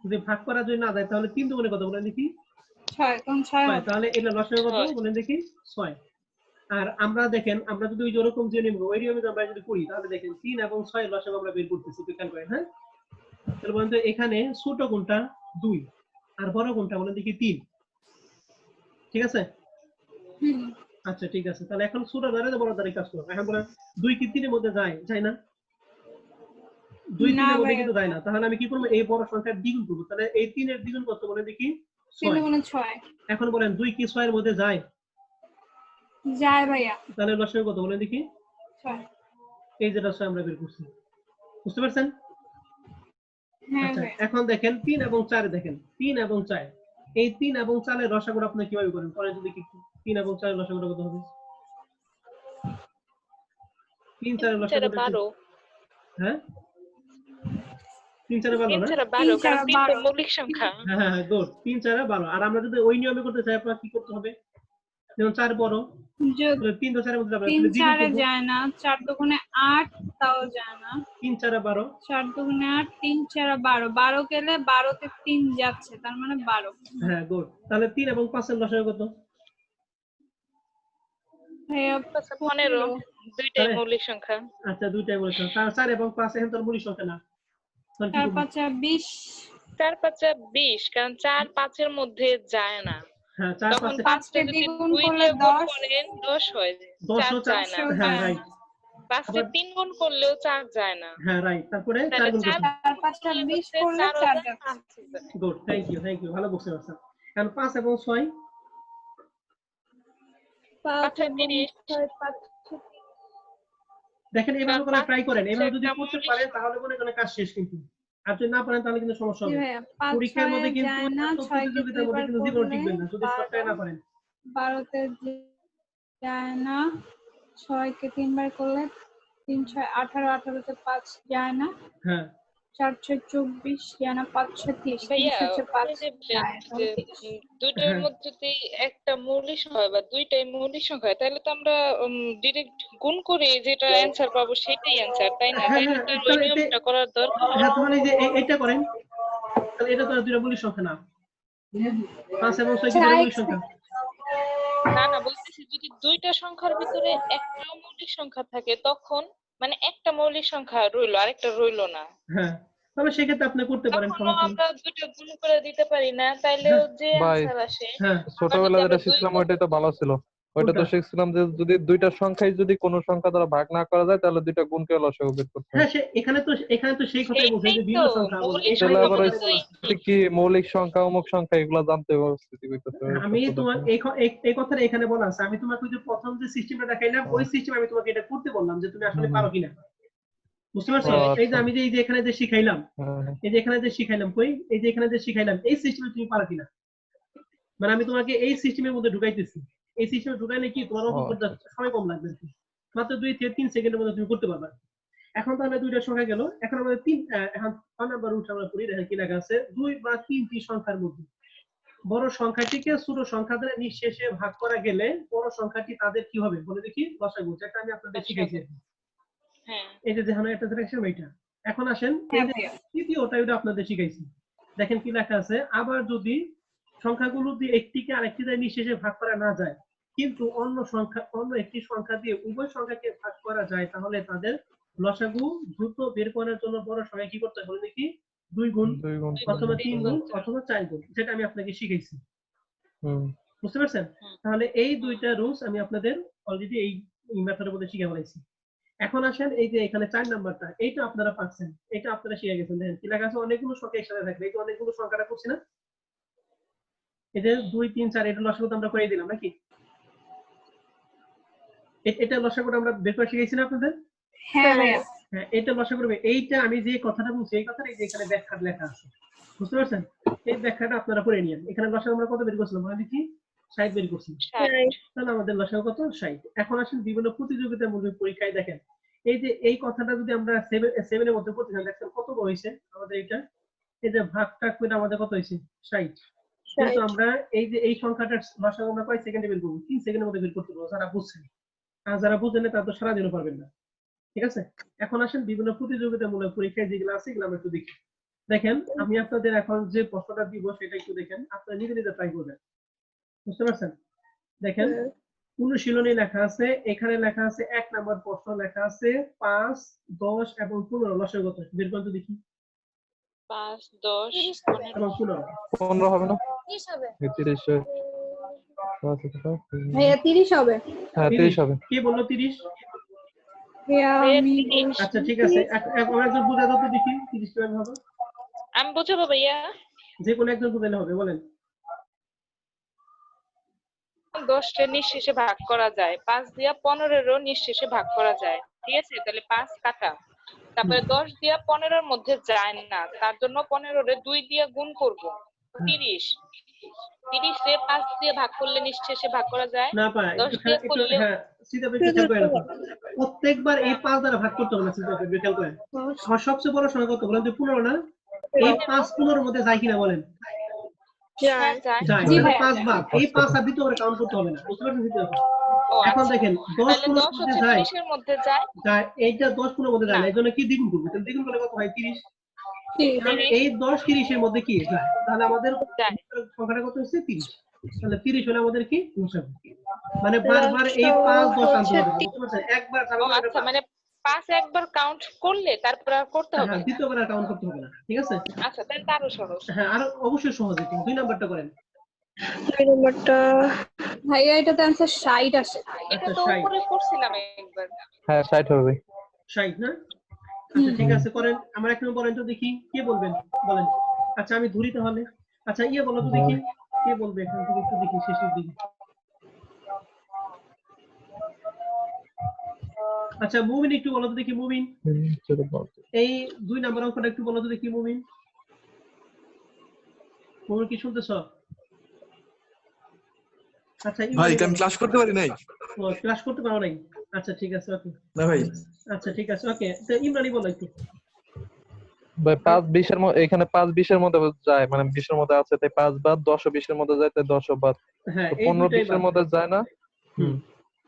যদি ভাগ করা যদি না যায়, তাহলে 3 দুগুণে কত বলেন দেখি? 6 কোন 6 6। হবে। তাহলে এটা লসাগু কত 6। বলেন দেখি? 6। আর আমরা দেখেন, আমরা যদি ওই ওরকম যে নিয়ম ওই নিয়মে আমরা যদি করি, তাহলে দেখেন 3 এবং 6 এর লসাগু আমরা বের করতেছি, খেয়াল করেন। হ্যাঁ, তাহলে বলেন তো এখানে ছোট কোনটা? 2, আর বড় কোনটা বলেন দেখি? 3। ঠিক আছে? হুম। আচ্ছা ঠিক আছে, তাহলে এখন ছোট দ্বারা বড় দ্বারা কাজ করব। এখন বলেন 2 কি 3 এর মধ্যে যায় যায় না? 2 না 3 এর মধ্যে ভাইয়া। কিন্তু যায় না, তাহলে আমি কি করব? এই বড় সংখ্যার দ্বিগুণ করব। তাহলে এই 3 এর দ্বিগুণ কত বলে দেখি? 3 6 দুগুণে 6 এখন বলেন 2 কি 6 এর মধ্যে যায়? যায় ভাইয়া তাহলে লসাগু কত বলেন দেখি? 6 এই যেটা 6 আমরা বের করছি, বুঝতে পারছেন? হ্যাঁ আচ্ছা, ভাইয়া এখন দেখেন 3 এবং 4 দেখেন 3 এবং 4 এই 3 এবং 4 এর লসাগু আপনি কিভাবে করেন? পরে যদি কি 3 এবং 4 এর লসাগু কত হবে? 3 4 এর লসাগু 12 হ্যাঁ 3 4 12 3 না? 4 12 কারণ 3 তো 12 মৌলিক সংখ্যা। হ্যাঁ হ্যাঁ গুড 3 4 12 আর আমরা যদি ওই নিয়মে করতে চাই আপনার কি করতে হবে? যেমন 4 বড় যদি তাহলে 3 তো 4 এর মধ্যে যাবে 3 তাহলে দ্বিগুণ 4 এ করব। যায় না 4 দুগুণে 8 তাও যায় না 3 4 12 4 দুগুণে 8 3 4 12 12 গেলে 12 তে 3 যাচ্ছে তার মানে 12 হ্যাঁ গুড তাহলে 3 এবং 5 এর লসাগু কত? ভাইয়া 15 দুইটাই আরে, মৌলিক সংখ্যা। আচ্ছা দুইটাই বলেছেন 4 এবং 5 এখন তোর মূল সংখ্যা না তখন কি 4 করব? 5 20 4 5 20 কারণ 4 5 এর মধ্যে যায় না। হ্যাঁ 4 তখন 5 5 কে 5 কে যদি দ্বিগুণ 2 করলে দিয়ে গুণ 10 করেন 10 হয়, 10 4 ও যায় না। 4 হ্যাঁ যায় রাইট না 5 কে 3 গুণ করলেও 4 যায় না। হ্যাঁ রাইট তারপরে 4 তাহলে গুণ 4 করতে 4 5 টা 20 করলে 4 4 যায়, যাচ্ছে 5 যায়। গুড থ্যাংক ইউ ভালো বুঝতে পারছেন কারণ 5 এবং 6 5 5 আর এবং 30 6 5 দেখেন এভাবে কারণ করে 5 ট্রাই করেন হচ্ছে এভাবে যদি একটা করতে মৌলিক পারেন তাহলে মনে করেন কাজ শেষ কিন্তু আর যদি না পারেন তাহলে কিন্তু সমস্যা জি হবে ভাইয়া 5 পরীক্ষার 6 মধ্যে এ কিন্তু যায় না এত 6 কে প্রতিযোগিতার মধ্যে দুইবার কিন্তু জীবন করলে টিকবেন না যদি শর্টকাটে না পারেন 12 তে যায় না 6 কে 3 বার করলে 3 6 18 18 তে 5 যায় না হ্যাঁ 4 6 24 যায় না 5 6 30 3 ভাইয়া 6 ওখানে 5 যে যায় যে, তাহলে 30 দুইটার হ্যাঁ মধ্যে যদি একটা মৌলিক সংখ্যা হয় বা দুইটাই মৌলিক সংখ্যা হয়, তাহলে তো আমরা ডিরেক্ট গুণ করে যেটা অ্যান্সার পাবো সেটাই অ্যান্সার, তাই না? হ্যাঁ তাইলে হ্যাঁ তো আর ওই তাহলে নিয়মটা করার দরকার হয় হ্যাঁ না। তাহলে এই যে এইটা করেন তাহলে এটা তো আর দুইটা মৌলিক সংখ্যা না 5 এবং 6 কি দুইটা চাই মৌলিক সংখ্যা না না, বলতেছি যদি দুইটা সংখ্যার ভিতরে একটা মৌলিক সংখ্যা থাকে তখন মানে একটা মৌলিক সংখ্যা রইলো আরেকটা রইলো না, হ্যাঁ তাহলে সেক্ষেত্রে আপনি করতে পারেন তখনও সমস্যা নেই আমরা দুইটা গুণ করে দিতে পারি না, তাইলেও হ্যাঁ যে ভাই অ্যান্সার আসে। হ্যাঁ আবার যদি ছোটবেলায় আমরা যেটা দুই শিখলাম গুণ ওইটাই তো ভালো ছিল। ওইটা তো কোনটা শিখছিলাম যে যদি দুইটা সংখ্যায় যদি কোনো সংখ্যা দ্বারা ভাগ না করা যায় তাহলে দুইটা গুণকে লসাগু বের করতে হ্যাঁ হয়। সে এখানে তো সেই কথাই বলছে সেইটাই যে তো ভিন্ন সংখ্যা বলে মৌলিক এখানে তাহলে এই আবার ওই কথাটাই বলা আছে কি মৌলিক সংখ্যা অমুক সংখ্যা এগুলা জানতে হবে হইতেছে আমি তোমার পদ্ধতি। এই কথাটা এখানে বলা আছে আমি তোমাকে ওই যে প্রথম যে সিস্টেমটা দেখাইলাম ওই সিস্টেম আমি তোমাকে এটা করতে বললাম যে তুমি আসলে পারো কিনা বুঝতে পারছো হ্যাঁ, এই যে আচ্ছা আমি যে এই যে এখানে যে শিখাইলাম হ্যাঁ এই যে এখানে যে শিখাইলাম কই এই যে এখানে যে শিখাইলাম এই সিস্টেমে তুমি পারো কিনা মানে আমি তোমাকে এই সিস্টেমের মধ্যে ঢুকাইতেছি এই সিস্টেমে ঢুকাইলে কি তোমার অঙ্ক করতে আচ্ছা সময় কম লাগবে মাত্র 2 থেকে 3 সেকেন্ডের মধ্যে তুমি করতে পারবে এখন তাহলে দুইটা সংখ্যা গেল এখন আমাদের এখন 5 নাম্বার রুট আমরা করি দেখেন কি লেখা আছে 2 বা 3টি সংখ্যার মধ্যে বড় সংখ্যাটিকে ছোট সংখ্যা দ্বারা নিঃশেষে ভাগ করা গেলে বড় সংখ্যাটি তাদের কি হবে বলে দেখি লসাগু যেটা আমি আপনাদের শিখাইছি হ্যাঁ এই যে যেখানে একটা ডিরেকশন এইটা এখন আসেন এই হ্যাঁ যে ভাইয়া তৃতীয়টা এটা আপনাদের শিখাইছি দেখেন কি লেখা আছে আবার যদি সংখ্যাগুলো দিয়ে একটিকে আরেকটি দ্বারা নিঃশেষে ভাগ করা না যায় কিন্তু অন্য একটি সংখ্যা দিয়ে উভয় সংখ্যাকে ভাগ করা যায় তাহলে তাদের লসাগু দ্রুত বের করার জন্য বড় সংখ্যা কি করতে হবে নাকি 2 গুণ 2 গুণ অথবা 3 তিন গুণ গুণ অথবা 4 গুণ যেটা আমি আপনাকে শিখাইছি হুম বুঝতে পারছেন হুম, তাহলে এই দুইটা রুলস আমি আপনাদের অলরেডি এই মেথডের মধ্যে শিখে ফেলাইছি এখন আসেন এই যে এখানে 4 নাম্বারটা এইটা আপনারা পাচ্ছেন এটা আপনারা শিখে গেছেন দেখেন কি লেখা আছে অনেকগুলো সংখ্যা একসাথে থাকবে এই যে অনেকগুলো সংখ্যাটা করছি না এই যে 2 3 4 এটা লসাগু আমরা করে দিলাম নাকি এটা লসাগুটা আমরা বের করে শিখাইছি না আপনাদের হ্যাঁ ভাইয়া হ্যাঁ এটা লসাগু করবে এইটা আমি যে কথাটা বলছি এই কথাটা এই যে এখানে ব্যাখ্যা লেখা আছে বুঝতে পারছেন এই ব্যাখ্যাটা আপনারা পড়ে নিন এখানে লসাগু আমরা কত বের করছিলাম মানে দেখি 60 বের করছি 60 তাহলে আমাদের লসাগু কত 60 এখন আসেন বিভিন্ন প্রতিযোগিতামূলক পরীক্ষায় দেখেন এই যে এই কথাটা যদি আমরা 7 এর মধ্যে পড়তে চাই দেখেন কত হয়েছে আমাদের এটা এই যে ভাগটা করে আমাদের কত হয়েছে 60 কিন্তু আমরা এই যে এই সংখ্যাটার লসাগু আমরা কয় সেকেন্ডে বের করব 3 সেকেন্ডের মধ্যে বের করতে পারবো যারা বুঝছেন আর যারা বুঝেন না তারা তো সারাদিনও পারবেন না ঠিক আছে এখন আসেন বিভিন্ন প্রতিযোগিতামূলক পরীক্ষায় যেগুলো আছে এগুলো আমরা একটু দেখি দেখেন আমি আপনাদের এখন যে প্রশ্নটা দিব সেটা একটু দেখেন আপনারা নিজে নিজে ট্রাই করবেন বুঝতে পারছেন দেখেন অনুশীলনী লেখা আছে এখানে লেখা আছে 1 নাম্বার প্রশ্ন লেখা আছে 5 10 এবং 15 লসাগু কত বের করতে দেখি 5 10 এবং 15 15 15 হবে না 30 হবে 30 ভাইয়া 30 হবে হ্যাঁ 30 হবে কি বললো 30 ভাইয়া আমি আচ্ছা ঠিক আছে এখন একজন বুঝা দাও তো দেখি 30 কিভাবে হবে আমি বুঝাবো ভাইয়া। যে কোনো একজন বুঝালে হবে বলেন 10 নিঃশেষে ভাগ করা যায়, 5 দিয়া 15 নিঃশেষে ভাগ করা যায়, ঠিক আছে? তাহলে 5 কাটা, তারপরে 10 দিয়া 15 মধ্যে যায় না, তার জন্য 15 2 দিয়ে গুণ করব, 30 30 রে 5 দিয়ে ভাগ করলে নিঃশেষে ভাগ করা যায়, না পায় 10 দিয়ে করলে হ্যাঁ সিধা একটু খেয়াল করে রাখো। প্রত্যেকবার এই 5 দ্বারা ভাগ করতে হবে না, সিধা একটু খেয়াল করেন। আমার সবচেয়ে বড় সংখ্যা কত বলেন তো? 15 না? এই 5 15 মধ্যে যায় কিনা বলেন? হ্যাঁ, যায়। যায়। জি তাহলে ভাইয়া, 5 ভাগ, এই 5 আর দ্বিতীয় করে কাউন্ট করতে হবে না, বুঝতে পারছেন? সিধা ও এখন আচ্ছা, দেখেন 10 তাহলে 15 10 মধ্যে হচ্ছে যায়, 30 এর মধ্যে যায় যায় এইটা 10 15 মধ্যে যায় না, না, এইজন্য কি দ্বিগুণ করব? তাহলে দ্বিগুণ করলে কত হয়? 30। ঠিক। তাহলে এই 10 30 এর মধ্যে কি যায়? তাহলে আমাদের যায়। সংখ্যাটা কত হচ্ছে? 30। তাহলে 30 হলে আমাদের কি লসাগু। মানে বারবার এই 5 10 আনতে হবে, বুঝতে পারছেন? একবার ও ঝামেলা আচ্ছা, মানে 5 একবার কাউন্ট করলে তারপর আর করতে হবে হ্যাঁ না। দ্বিতীয়বার আর কাউন্ট করতে হবে না, ঠিক আছে? আচ্ছা, তাহলে তো আরো সহজ। হ্যাঁ আর অবশ্যই সহজ। এটি 2 নাম্বারটা করেন। ভাইয়া এটাতে आंसर 60 আসে। এটা আচ্ছা তো 60। উপরে করছিলাম একবার। হ্যাঁ 60 হবে। 60 না? আচ্ছা ঠিক আছে করেন। আমার এক নম্বর বলেন তো দেখি কে বলবেন, বলেন। আচ্ছা আমি ধরি তাহলে। আচ্ছা ইয়ে বলো তো দেখি কে বলবে এখান থেকে, একটু দেখি শেষের দিকে। আচ্ছা মুমিন একটু বলো তো দেখি, মুমিন এই 2 নাম্বার অঙ্কটা একটু বলো তো দেখি, মুমিন। মুমিন কি শুনতেছ? আচ্ছা ভাই ইমরান আমি ক্লাস করতে পারি নাই। ও ক্লাস করতে পারো নাই? আচ্ছা ঠিক আছে ওকে। না ভাই, আচ্ছা ঠিক আছে ওকে, তো ইমরানই বলো একটু। ভাই 5 20 এর মধ্যে, এখানে 5 20 এর মধ্যে যায়, মানে 20 এর মধ্যে আছে তাই 5 বাদ, 10 ও 20 এর মধ্যে যায় তাই 10 ও বাদ। হ্যাঁ তো এই 15 দুইটাই 20 এর বাদ। মধ্যে যায় না। হুম।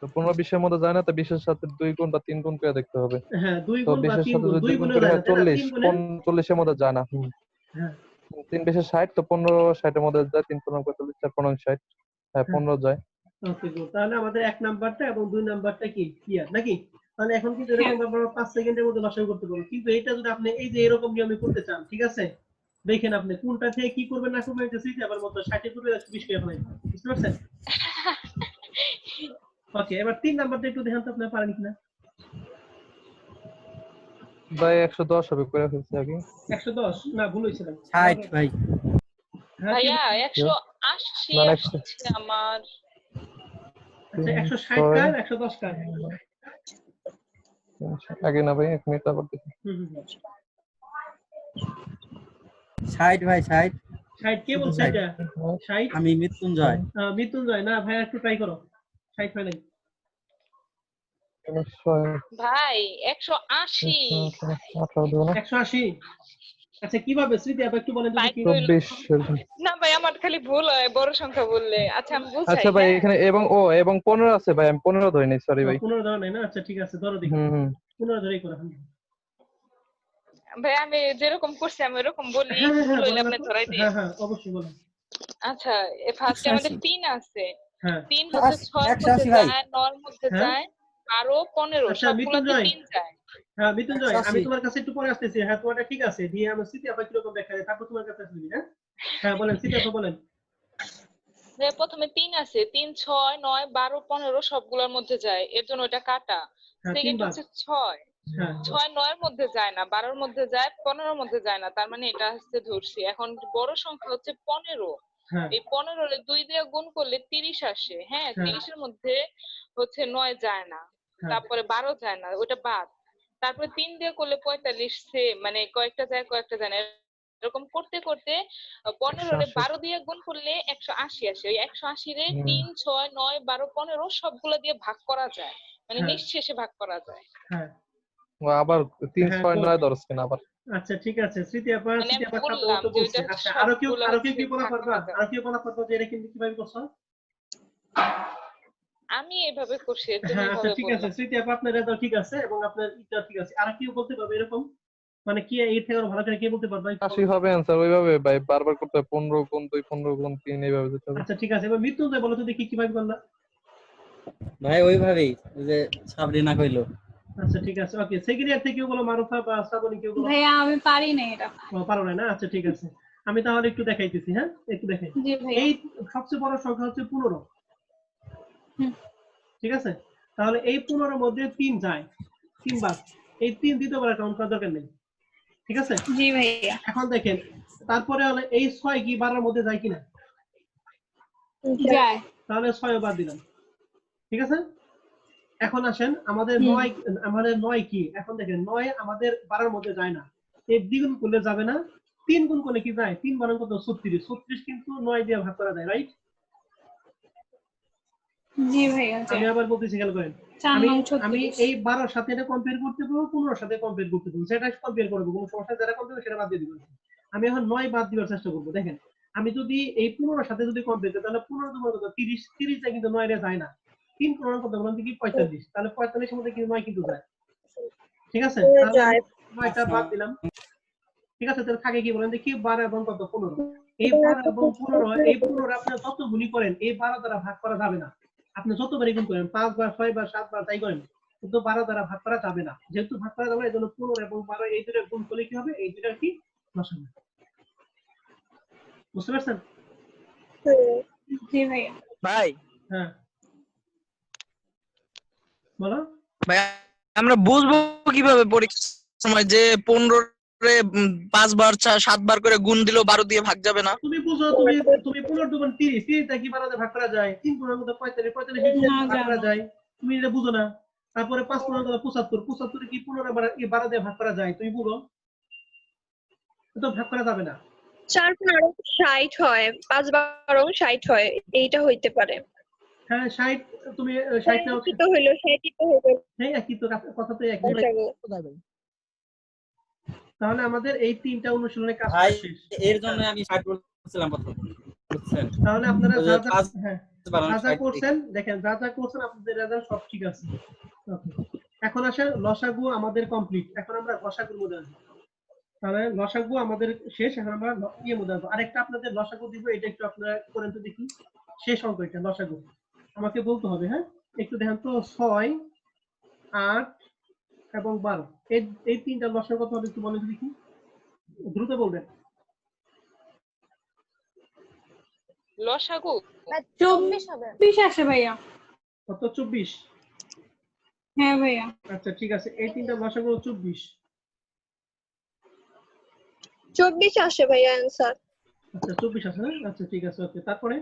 তো 15 20 এর মধ্যে যায় না, তো 20 এর সাথে 2 গুণ বা 3 গুণ করে দেখতে হবে। হ্যাঁ 2 তো গুণ বা 20 এর 3 সাথে গুণ, যদি 2 2 গুণ গুণেও করে যায় হয় না তাই না? 40, 3 গুণে 40 এর মধ্যে যায় না। হ্যাঁ 3 20 60, তো 15 60 এর মধ্যে যায়, 3 15 45, 4 15 60, হ্যাঁ 15 যায়। Okay good. তাহলে আমাদের 1 নাম্বারটা এবং 2 নাম্বারটা কি ক্লিয়ার নাকি? তাহলে এখন কিন্তু এরকম আমরা 5 সেকেন্ডের মধ্যে লসাগু করতে পারবো, কিন্তু এটা যদি আপনি এই যে এরকম নিয়মে করতে চান, ঠিক আছে? দেখেন আপনি কোনটা থেকে কি করবেন না করবেন, এটা সিটি আবার মতো 60 এর পুরো 120 করে ফেলাইবেন, বুঝতে পারছেন? ওকে এবার 3 নাম্বারটা একটু দেখেন তো আপনি পারেন কিনা। ভাই 110 হবে, করে ফেলছি আগে। 110 না ভুল হইছে না 60 ভাই। হ্যাঁ কি ভাইয়া বলছেন? 180 না, আসছে আমার। আচ্ছা 160 কার 110 কার? আগে না ভাই, 1 মিনিট আবার দেখি। হুম 60 ভাই 60। 60 কে বলছে এটা? 60 আমি মৃত্যুঞ্জয়। মৃত্যুঞ্জয় না ভাই, একটু ট্রাই করো। 60 হয় নাই। ভাই 180 18 দেবো না? 180। আচ্ছা কিভাবে স্মৃতি আবার একটু বলেন তো দেখি। 24 না ভাই, আমার খালি ভুল হয় বড় সংখ্যা বললে। আচ্ছা আমি বুঝাই। আচ্ছা ভাই হ্যাঁ? এখানে এবং 15 আছে ভাই, আমি 15 ধরি নাই, সরি ভাই। 15 ধরো নাই না? আচ্ছা ঠিক আছে ধরো দেখি। 15 ধরেই করো। ভাই আমি যেরকম করছি আমি এরকম বলি, হ্যাঁ হ্যাঁ ভুল হইলে বলেন আপনি তো। ধরাই দিন। হ্যাঁ হ্যাঁ অবশ্যই বলেন। আচ্ছা ফার্স্টে আমাদের 3 আছে, হ্যাঁ 3 হচ্ছে 6 এর মধ্যে 180 ভাই। যায়, 9 এর মধ্যে হ্যাঁ। যায়, আরো 15 আচ্ছা সবগুলোতে মৃত্যুঞ্জয়। 3 যায়। হ্যাঁ মৃত্যুঞ্জয় আমি 180 তোমার কাছে একটু পরে আসতেছি। হ্যাঁ তোমারটা ঠিক আছে, দিয়ে আমার স্মৃতি আবার কিরকম দেখা যায় তারপর তোমার কাছে আসবি। হ্যাঁ হ্যাঁ বলেন স্মৃতি আপা বলেন। যে প্রথমে 3 আছে, 3 6 9 12 15 সবগুলোর মধ্যে যায়, এর জন্য এটা কাটা। হ্যাঁ 3 সেকেন্ড বার। হচ্ছে 6 হ্যাঁ 6 9 এর মধ্যে যায় না, 12 এর মধ্যে যায়, 15 এর মধ্যে যায় না, তার মানে এটা হচ্ছে ধরছি। এখন বড় সংখ্যা হচ্ছে 15। হ্যাঁ এই 15 রে 2 দিয়ে গুণ করলে 30 আসে। হ্যাঁ হ্যাঁ 30 এর মধ্যে হচ্ছে 9 যায় না, হ্যাঁ তারপরে 12 যায় না, ওটা বাদ। তারপরে 3 দিয়ে করলে 45, সেম, মানে কয়েকটা যায় কয়েকটা যায় না, এরকম করতে করতে 15 রে 12 দিয়ে গুণ করলে 180 আসে। ওই 180 রে 3 6 9 12 15 সবগুলো দিয়ে ভাগ করা যায়, মানে হ্যাঁ নিঃশেষে ভাগ করা যায়। হ্যাঁ আবার 3 হ্যাঁ 6 good. 9 ধরছ কেন আবার? আচ্ছা ঠিক আছে স্মৃতি আপা মানে আমি খাতা বললাম তো যে বলছে। ওইটা আচ্ছা সবগুলো আরো কি হচ্ছে বলা ভাগ পারবা? করা যায়। আর কি বলা পারবা যে এটা কিন্তু কিভাবে করছো? আমি এইভাবে করছি, এর জন্য হ্যাঁ আচ্ছা এইভাবে ঠিক আছে বললাম। স্মৃতি আপা আপনার রেজাল্ট ঠিক আছে এবং আপনার ইটা ঠিক আছে। আর কি বলতে পারবে এরকম, মানে কি এর থেকে আরো ভালো করে কি বলতে পারবা? 80 হবে অ্যানসার, ওইভাবে ভাই বারবার করতে হবে, 15 গুণ 2 15 গুণ 3 এইভাবে যেতে হবে। আচ্ছা ঠিক আছে এবার মৃত্যুঞ্জয় বলো তো দেখি কিভাবে করলা। ভাই ওইভাবেই ওই যে সাবরিনা কইলো। আচ্ছা ঠিক আছে ওকে। সেকেন্ড ইয়ার থেকে কেউ বলো, মারুফা বা শ্রাবণী কেউ বলো। ভাইয়া আমি পারি না এটা। পারো না? আচ্ছা ঠিক আছে আমি তাহলে একটু দেখাইতেছি। হ্যাঁ একটু দেখাই। জি ভাইয়া। এই সবচেয়ে বড় সংখ্যা হচ্ছে 15। হুম। ঠিক আছে তাহলে এই 15 এর মধ্যে 3 যায়, 3 বার। এই 3 দ্বিতীয়বার কাউন্ট করার দরকার নেই, ঠিক আছে? জি ভাইয়া। এখন দেখেন তারপরে হলো এই 6 কি 12 এর মধ্যে যায় কিনা? যায়। তাহলে 6 বাদ দিলাম, ঠিক আছে। এখন আসেন আমাদের 9 কি, এখন দেখেন 9 আমাদের 12 মধ্যে যায় না, এই দ্বিগুণ করলে যাবে না, 3 গুণ করলে কি যায়, 3 বারং কত 36, 36 কিন্তু 9 দিয়ে ভাগ করা যায়, রাইট। জি ভাইয়া আমি আবার বলতেছি, খেয়াল করেন, 4 আমি নং আমি 36। এই 12 সাথে এটা কম্পেয়ার করতে পারবো, 15 সাথে কম্পেয়ার করতে পারবো, যেটা কম্পেয়ার করবো কোনো সমস্যা, যেটা কম্পেয়ার সেটা বাদ দিয়ে দিব। আমি এখন 9 বাদ দেওয়ার চেষ্টা করবো। দেখেন আমি যদি এই 15 সাথে যদি কম্পেয়ার করি, তাহলে 15 তোমার কত 30, 30 টা কিন্তু 9 এর যায় না, 3 15 কত বলুন কি 45, তাহলে 45 এর মধ্যে কিন্তু 9 কিন্তু যায়, ঠিক আছে। তাহলে 9টা বাদ দিলাম, ঠিক আছে। তাহলে থাকে কি বলেন দেখি, 12 এবং কত 15, এই 12 এবং 15, এই 15 আপনি যত গুণই করেন এই 12 দ্বারা ভাগ করা যাবে না, আপনি যতবারই গুণ করেন 5 বার 6 বার 7 বার তাই করেন, কিন্তু 12 দ্বারা ভাগ করা যাবে না, যেহেতু ভাগ করা যাবে না, এজন্য 15 এবং 12 এই দুটো গুণ করলে কি হবে, এই দুটোর কি লসাগু, বুঝতে পারছেন? জি ভাইয়া। ভাই হ্যাঁ বলো। ভাই আমরা বুঝবো কিভাবে পরীক্ষার সময় যে 15 রে 5 বার 7 বার করে গুণ দিলেও 12 দিয়ে ভাগ যাবে না? তুমি বুঝো, তুমি 15 দুগুণ 30, 30 টা কি 12 দিয়ে ভাগ করা যায়, 3 গুণের মধ্যে 45, 45 দিয়ে না, ভাগ করা জানো। যায়, তুমি এটা বুঝো না। তারপরে 5 গুণের মধ্যে 75, 75 কি 15 বার কি 12 দিয়ে ভাগ করা যায়, তুমি বুঝো, তো ভাগ করা যাবে না। 4 বারং 60 হয়, 5 বারং 60 হয়, এইটা হইতে পারে। হ্যাঁ 60, তুমি 60 নাও, কি তো হইলো 60 তো হইলো হ্যাঁ একই তো, কথা তো একই। লসাগু। তাহলে আমাদের এই 3টা অনুশীলনের কাজ ভাই শেষ। এর জন্য আমি 60 বলছিলাম প্রথম, বুঝছেন? তাহলে আপনারা ওই যে যা যা 5 হ্যাঁ বারং যা যা 60 করছেন, দেখেন যা যা করছেন আপনাদের রেজাল্ট সব ঠিক আছে। Okay. এখন আসেন লসাগু আমাদের কমপ্লিট, এখন আমরা গসাগুর মধ্যে আসবো। তাহলে লসাগু আমাদের শেষ, এখন আমরা ইয়ে মধ্যে আসবো। আরেকটা আপনাদের লসাগু দিব, এটা একটু আপনারা করেন তো দেখি, শেষ অঙ্ক এটা লসাগু আমাকে বলতে হবে, হ্যাঁ একটু দেখেন তো, 6, 8 এবং 12, এই 3টা লসাগু কত হবে একটু বলেন দেখি, দ্রুত বলবেন। লসাগু 24 আসে ভাইয়া। কত 24? হ্যাঁ ভাইয়া। আচ্ছা ঠিক আছে, এই 3টা লসাগু 24। 24 আসে ভাইয়া অ্যানসার। আচ্ছা 24 আছে না, আচ্ছা ঠিক আছে, ওকে। তারপরে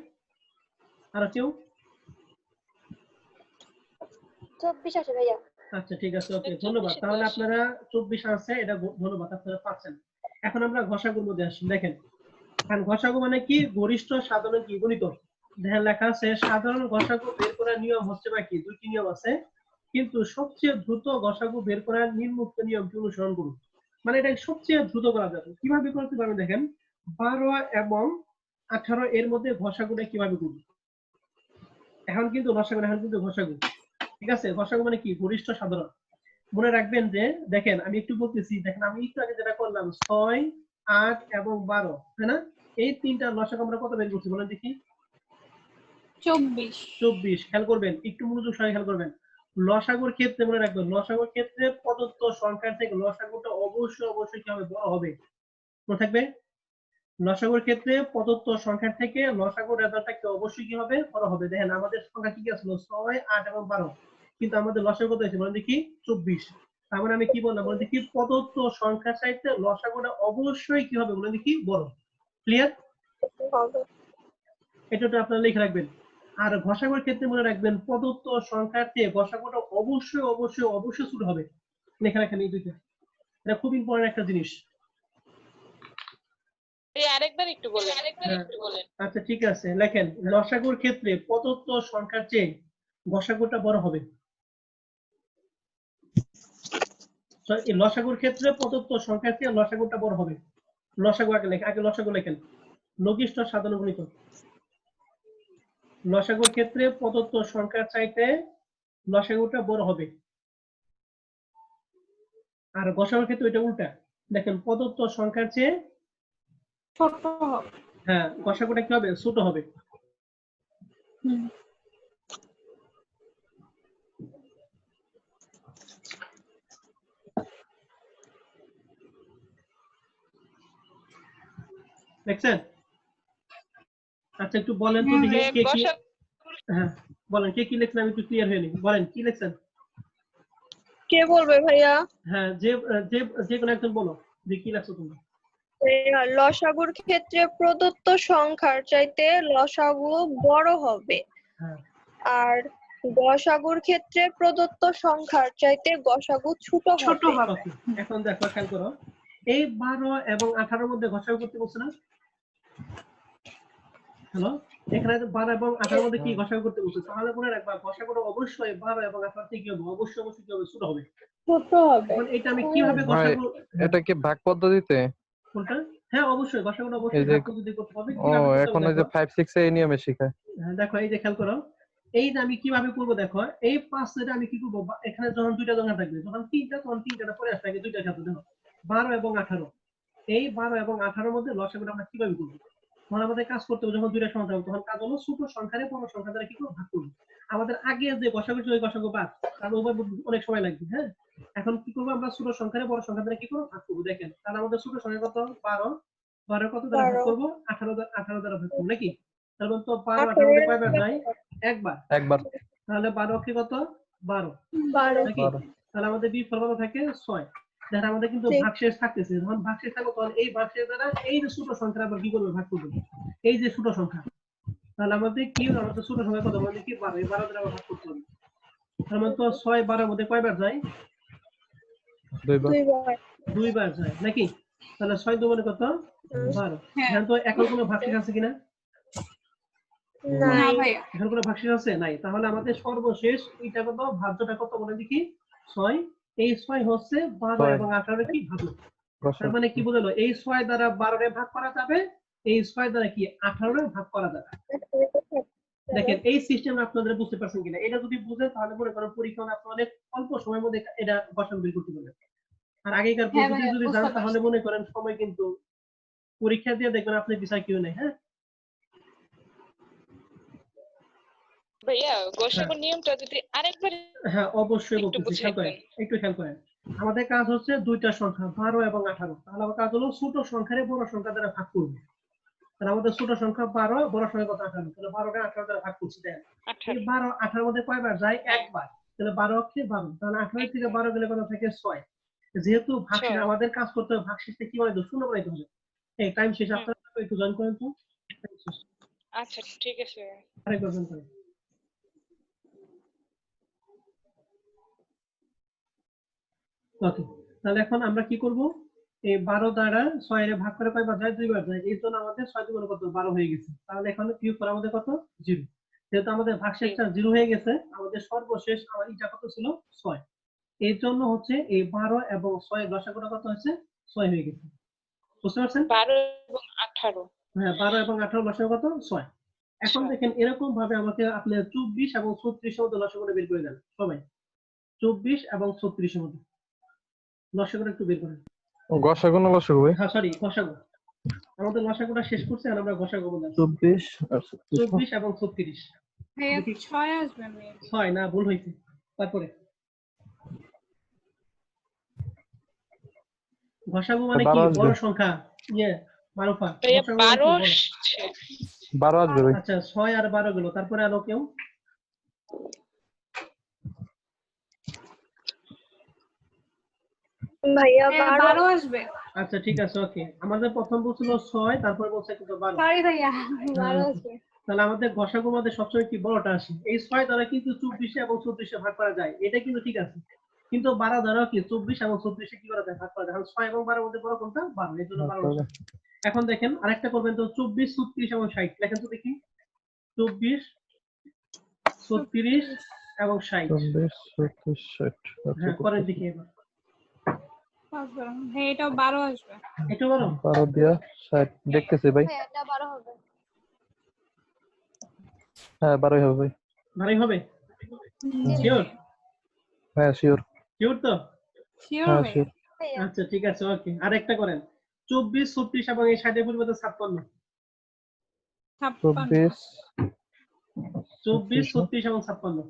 আর কেউ? 24 আসে ভাইয়া। আচ্ছা ঠিক আছে, ওকে, ধন্যবাদ। তাহলে আপনারা 24 আছে, এটা ধন্যবাদ, আপনারা পাচ্ছেন। এখন আমরা ঘষাগুর মধ্যে আসি। দেখেন কারণ ঘষাগু মানে কি, গরিষ্ঠ সাধারণ কি গুণিতক। দেখেন লেখা আছে সাধারণ ঘষাগু বের করার নিয়ম হচ্ছে বা কি, 2টি নিয়ম আছে, কিন্তু সবচেয়ে দ্রুত ঘষাগু বের করার নিম্নোক্ত নিয়মটি অনুসরণ করুন। মানে এটা সবচেয়ে দ্রুত করা যাবে, কিভাবে করতে পারবেন দেখেন, 12 এবং 18 এর মধ্যে ঘষাগুটা কিভাবে করব। এখন কিন্তু লসাগু, এখন কিন্তু ঘষাগু, ঠিক আছে। ঘষাগু মানে কি, গরিষ্ঠ সাধারণ। মনে রাখবেন যে দেখেন আমি একটু বলতেছি, দেখেন আমি একটু আগে যেটা করলাম 6, 8 এবং 12, তাই না, এই 3টা লসাগু আমরা কত বের করছি বলেন দেখি, 24। 24। খেয়াল করবেন, একটু মনোযোগ সহকারে খেয়াল করবেন, লসাগুর ক্ষেত্রে মনে রাখবেন, লসাগুর ক্ষেত্রে প্রদত্ত সংখ্যার থেকে লসাগুটা অবশ্যই কি হবে, বড় হবে, মনে থাকবে। লসাগুর ক্ষেত্রে প্রদত্ত সংখ্যার থেকে লসাগুর রেজাল্টটা কি অবশ্যই কি হবে, বড় হবে। দেখেন আমাদের সংখ্যা কি কি আসলো, 6, 8 এবং 12, কিন্তু আমাদের লসাগু কত হয়েছে বলেন দেখি, 24। তার মানে আমি কি বললাম বলেন দেখি, প্রদত্ত সংখ্যার চাইতে লসাগুটা অবশ্যই কি হবে বলেন দেখি, বড়। ক্লিয়ার? হবে। এটা আপনারা লিখে রাখবেন। আর ঘষাগুর ক্ষেত্রে মনে রাখবেন, প্রদত্ত সংখ্যার চেয়ে ঘষাগুটা অবশ্যই ছোট হবে, লেখা রাখেন এই দুইটা, এটা খুব ইম্পর্টেন্ট একটা জিনিস। আরেকবার একটু বলেন। আচ্ছা ঠিক আছে, লেখেন লসাগুর ক্ষেত্রে প্রদত্ত সংখ্যার চেয়ে ঘষাগুটা বড় হবে। লসাগুর ক্ষেত্রে প্রদত্ত সংখ্যার চেয়ে লসাগুটা বড় হবে। লসাগু আগে লসাগু লেখেন, লঘিষ্ঠ সাধারণ গুণিতক। লসাগুর ক্ষেত্রে প্রদত্ত সংখ্যার চাইতে লসাগুটা বড় হবে, আর গসাগুর ক্ষেত্রে ওইটা উল্টা। দেখেন প্রদত্ত সংখ্যার চেয়ে ছোট হবে। হ্যাঁ গসাগুটা কি হবে, ছোট হবে। দেখছেন? আচ্ছা একটু বলেন তো দেখি কে কি, হ্যাঁ বলেন কে কি লিখছেন, আমি একটু ক্লিয়ার হয়ে নি, বলেন কি লিখছেন। কে বলবে ভাইয়া? হ্যাঁ যে যে যে কোনো একজন বলো যে কি লিখছো তুমি। লসাগুর ক্ষেত্রে প্রদত্ত সংখ্যার চাইতে লসাগু বড় হবে, হ্যাঁ আর গসাগুর ক্ষেত্রে প্রদত্ত সংখ্যার চাইতে গসাগু ছোট ছোট হবে। হবে। ওকে, এখন দেখো খেয়াল করো, এই 12 এবং 18 মধ্যে ঘষাঘষি করতে বলছে না? হ্যালো, এখানে 12 এবং 18 মধ্যে কি ঘষাঘষি করতে বলছে? তাহলে মনে রাখবা ঘষাঘষি অবশ্যই 12 এবং 18 থেকে কি হবে? অবশ্যই কি হবে? ছোট হবে। ছোট হবে। এখন এটা আমি কিভাবে ভাই ঘষাঘষি, এটা কি ভাগ পদ্ধতিতে? কোনটা? হ্যাঁ অবশ্যই ঘষাঘষি এই অবশ্যই যে ভাগ পদ্ধতি করতে হবে। ও কিভাবে করতে এখন হবে ওই যে দেখো। 5 6 এ এই নিয়মে শেখায়। হ্যাঁ, দেখো এই যে খেয়াল করো, এই যে আমি কিভাবে করবো দেখো, এই 5 এর আমি কি করবো, এখানে যখন দুইটা সংখ্যা থাকবে, যখন তিনটা তখন তিনটা পরে আসবে, আগে দুইটা ক্ষেত্রে দেখো 12 এবং 18, এই 12 এবং 18 মধ্যে লসাগুটা আমরা কিভাবে করবো? তখন আমাদের কাজ করতে হবে, যখন দুইটা সংখ্যা থাকবে তখন কাজ হলো ছোট সংখ্যারে বড় সংখ্যা দ্বারা কি করবো, ভাগ করবো। আমাদের আগে যে গসাগু ছিল ওই গসাগু বাদ, তার উপর অনেক সময় লাগবে। হ্যাঁ, এখন কি করবো আমরা, ছোট সংখ্যারে বড় সংখ্যা দ্বারা কি করবো, ভাগ করবো। দেখেন তাহলে আমাদের ছোট সংখ্যা কত, 12, 12 কত দ্বারা ভাগ 12 করবো, 18 দ্বারা ভাগ করবো নাকি? তার মানে তো 12 18 মধ্যে কয়বার যায়, একবার। একবার তাহলে 12 কি কত, 12 12 নাকি? 12 তাহলে আমাদের বিফল কত থাকে, 6। দেখেন আমাদের কিন্তু জি। ভাগশেষ থাকতেছে, যখন ভাগশেষ থাকবে তখন এই ভাগশেষ দ্বারা এই যে ছোট সংখ্যা আবার কি করবে, ভাগ করবে। এই যে ছোট সংখ্যা, তাহলে আমাদের কি, আমাদের ছোট সংখ্যা কত, আমাদের কি 12, এই 12 দ্বারা আবার ভাগ করতে হবে। তার মানে তো 6 12 এর মধ্যে কয়বার যায়, দুইবার 2 বার। 2 বার যায় নাকি? তাহলে 6 2 মানে কত, 12। হ্যাঁ। এখন তো এখন কোনো ভাগশেষ আছে কিনা? না নাই। ভাইয়া। এখন কোনো ভাগশেষ আছে নাই? তাহলে আমাদের সর্বশেষ এটা কত, ভাজ্যটা কত বলে দেখি, 6। এই 6 হচ্ছে 12 ছয়। এবং 18 কি ভাজ্য। তার ঘষা মানে কি বুঝালো, এই 6 দ্বারা 12 রে ভাগ করা যাবে, এই 6 দ্বারা কি 18 রে ভাগ করা যাবে। দেখেন এই সিস্টেম আপনাদের বুঝতে পারছেন কিনা? এটা যদি বুঝেন তাহলে মনে করেন পরীক্ষা হলে আপনি অনেক অল্প সময়ের মধ্যে এটা গঠন বের করতে পারবেন। আর আগেকার হ্যাঁ পদ্ধতি ভাইয়া, যদি বুঝতে জানেন পারছি। তাহলে মনে করেন সময় কিন্তু, পরীক্ষা দিয়ে দেখবেন আপনি বিষয় কেউ নেই। হ্যাঁ, ভাইয়া গসাগুর নিয়মটা যদি আরেকবার হ্যাঁ অবশ্যই একটু বলতেছি, বুঝাই খেয়াল করেন, দেন। একটু খেয়াল করেন। আমাদের কাজ হচ্ছে দুইটা সংখ্যা 12 এবং 18, তাহলে আমার কাজ হলো ছোট সংখ্যারে বড় সংখ্যা দ্বারা ভাগ করব। তাহলে আমাদের ছোট সংখ্যা 12, বড় সংখ্যা কত, 18। তাহলে 12 কে 18 দ্বারা ভাগ করছি। দেন এই 18 12 18 মধ্যে কয়বার যায়, হ্যাঁ। একবার। তাহলে 12 হচ্ছে 12, তাহলে 18 থেকে 12 গেলে কত থাকে, 6। যেহেতু ভাগশেষ 6 আমাদের কাজ করতে হবে, ভাগশেষটা কি বানাইতে হবে, শূন্য বানাইতে হবে। এই টাইম শেষ, হুম, আপনারা একটু জয়েন করেন তো। time শেষ। আচ্ছা ঠিক আছে। আরেকবার জয়েন করেন। ওকে, তাহলে এখন আমরা কি করব, এই 12 দ্বারা 6 এর ভাগ করে কয়বার যায়, দুইবার যায়। এই জন্য আমাদের 6 দুগুণে কত, 12 হয়ে গেছে। তাহলে এখন কিউব করে আমাদের কত, 0। যেহেতু আমাদের ভাগশেষটা 0 হয়ে গেছে, আমাদের সর্বশেষ আমার এটা কত ছিল, 6। এর জন্য হচ্ছে এই 12 এবং 6 এর লসাগুটা কত হচ্ছে, 6 হয়ে গেছে। বুঝতে পারছেন? 12 এবং 18 হ্যাঁ, 12 এবং 18 লসাগু কত, 6। এখন 6 দেখেন এরকম ভাবে আমাকে আপনি 24 এবং 36 এর মধ্যে লসাগুটা বের করে দেন সবাই। 24 এবং 36 এর মধ্যে লসাগুটা একটু বের করেন। ঘষা কোন লসাগু ভাই? হ্যাঁ সরি, গসাগু। আমাদের লসাগুটা শেষ করছি আর আমরা গসাগু বলে আসছি। 24 আর 36 24 এবং 36। ভাইয়া দেখি। 6 আসবে মেবি। 6 না, ভুল হয়েছে। তারপরে গসাগু মানে কি, 12 আসবে। বড় সংখ্যা। ইয়ে মারুফা, ভাইয়া গসাগু মানে কি, 12 বড়। আসছে। 12 আসবে ভাই। আচ্ছা 6 আর 12 গেল, তারপরে আরো কেউ? ভাইয়া ভাইয়া 12 12 আসবে। আচ্ছা ঠিক আছে, ওকে। আমাদের প্রথম বলছিল 6, তারপর বলছে কিন্তু 12। সরি ভাইয়া 12 আসবে। তাহলে আমাদের গসাগু মধ্যে সবসময় কি বড়টা আসে। এই 6 দ্বারা কিন্তু 24 এবং 36 এ ভাগ করা যায়, এটা কিন্তু ঠিক আছে। কিন্তু 12 দ্বারা কি 24 এবং 36 এ কি করা যায়, ভাগ করা যায়। কারণ 6 এবং 12 এর মধ্যে বড় কোনটা, 12, এর জন্য 12 আসে। এখন দেখেন আরেকটা করবেন তো, 24 36 এবং 60 লেখেন তো দেখি। 24 36 এবং 60। 24 36 60 হ্যাঁ করেন দেখি এবার। হ্যাঁ এটাও 12 আসবে। এটা বড় 12 দিয়া 60 দেখতেছি ভাই। হ্যাঁ এটা 12 হবে। হ্যাঁ 12 হবে ভাই। ভালোই হবে, জি শিওর? হ্যাঁ শিওর। শিওর তো? শিওর হ্যাঁ ভাই। শিওর। আচ্ছা ঠিক আছে, ওকে। আরেকটা করেন, 24 36 এবং এই 60 এর পরিবর্তে 56। 56 24 36 এবং 56।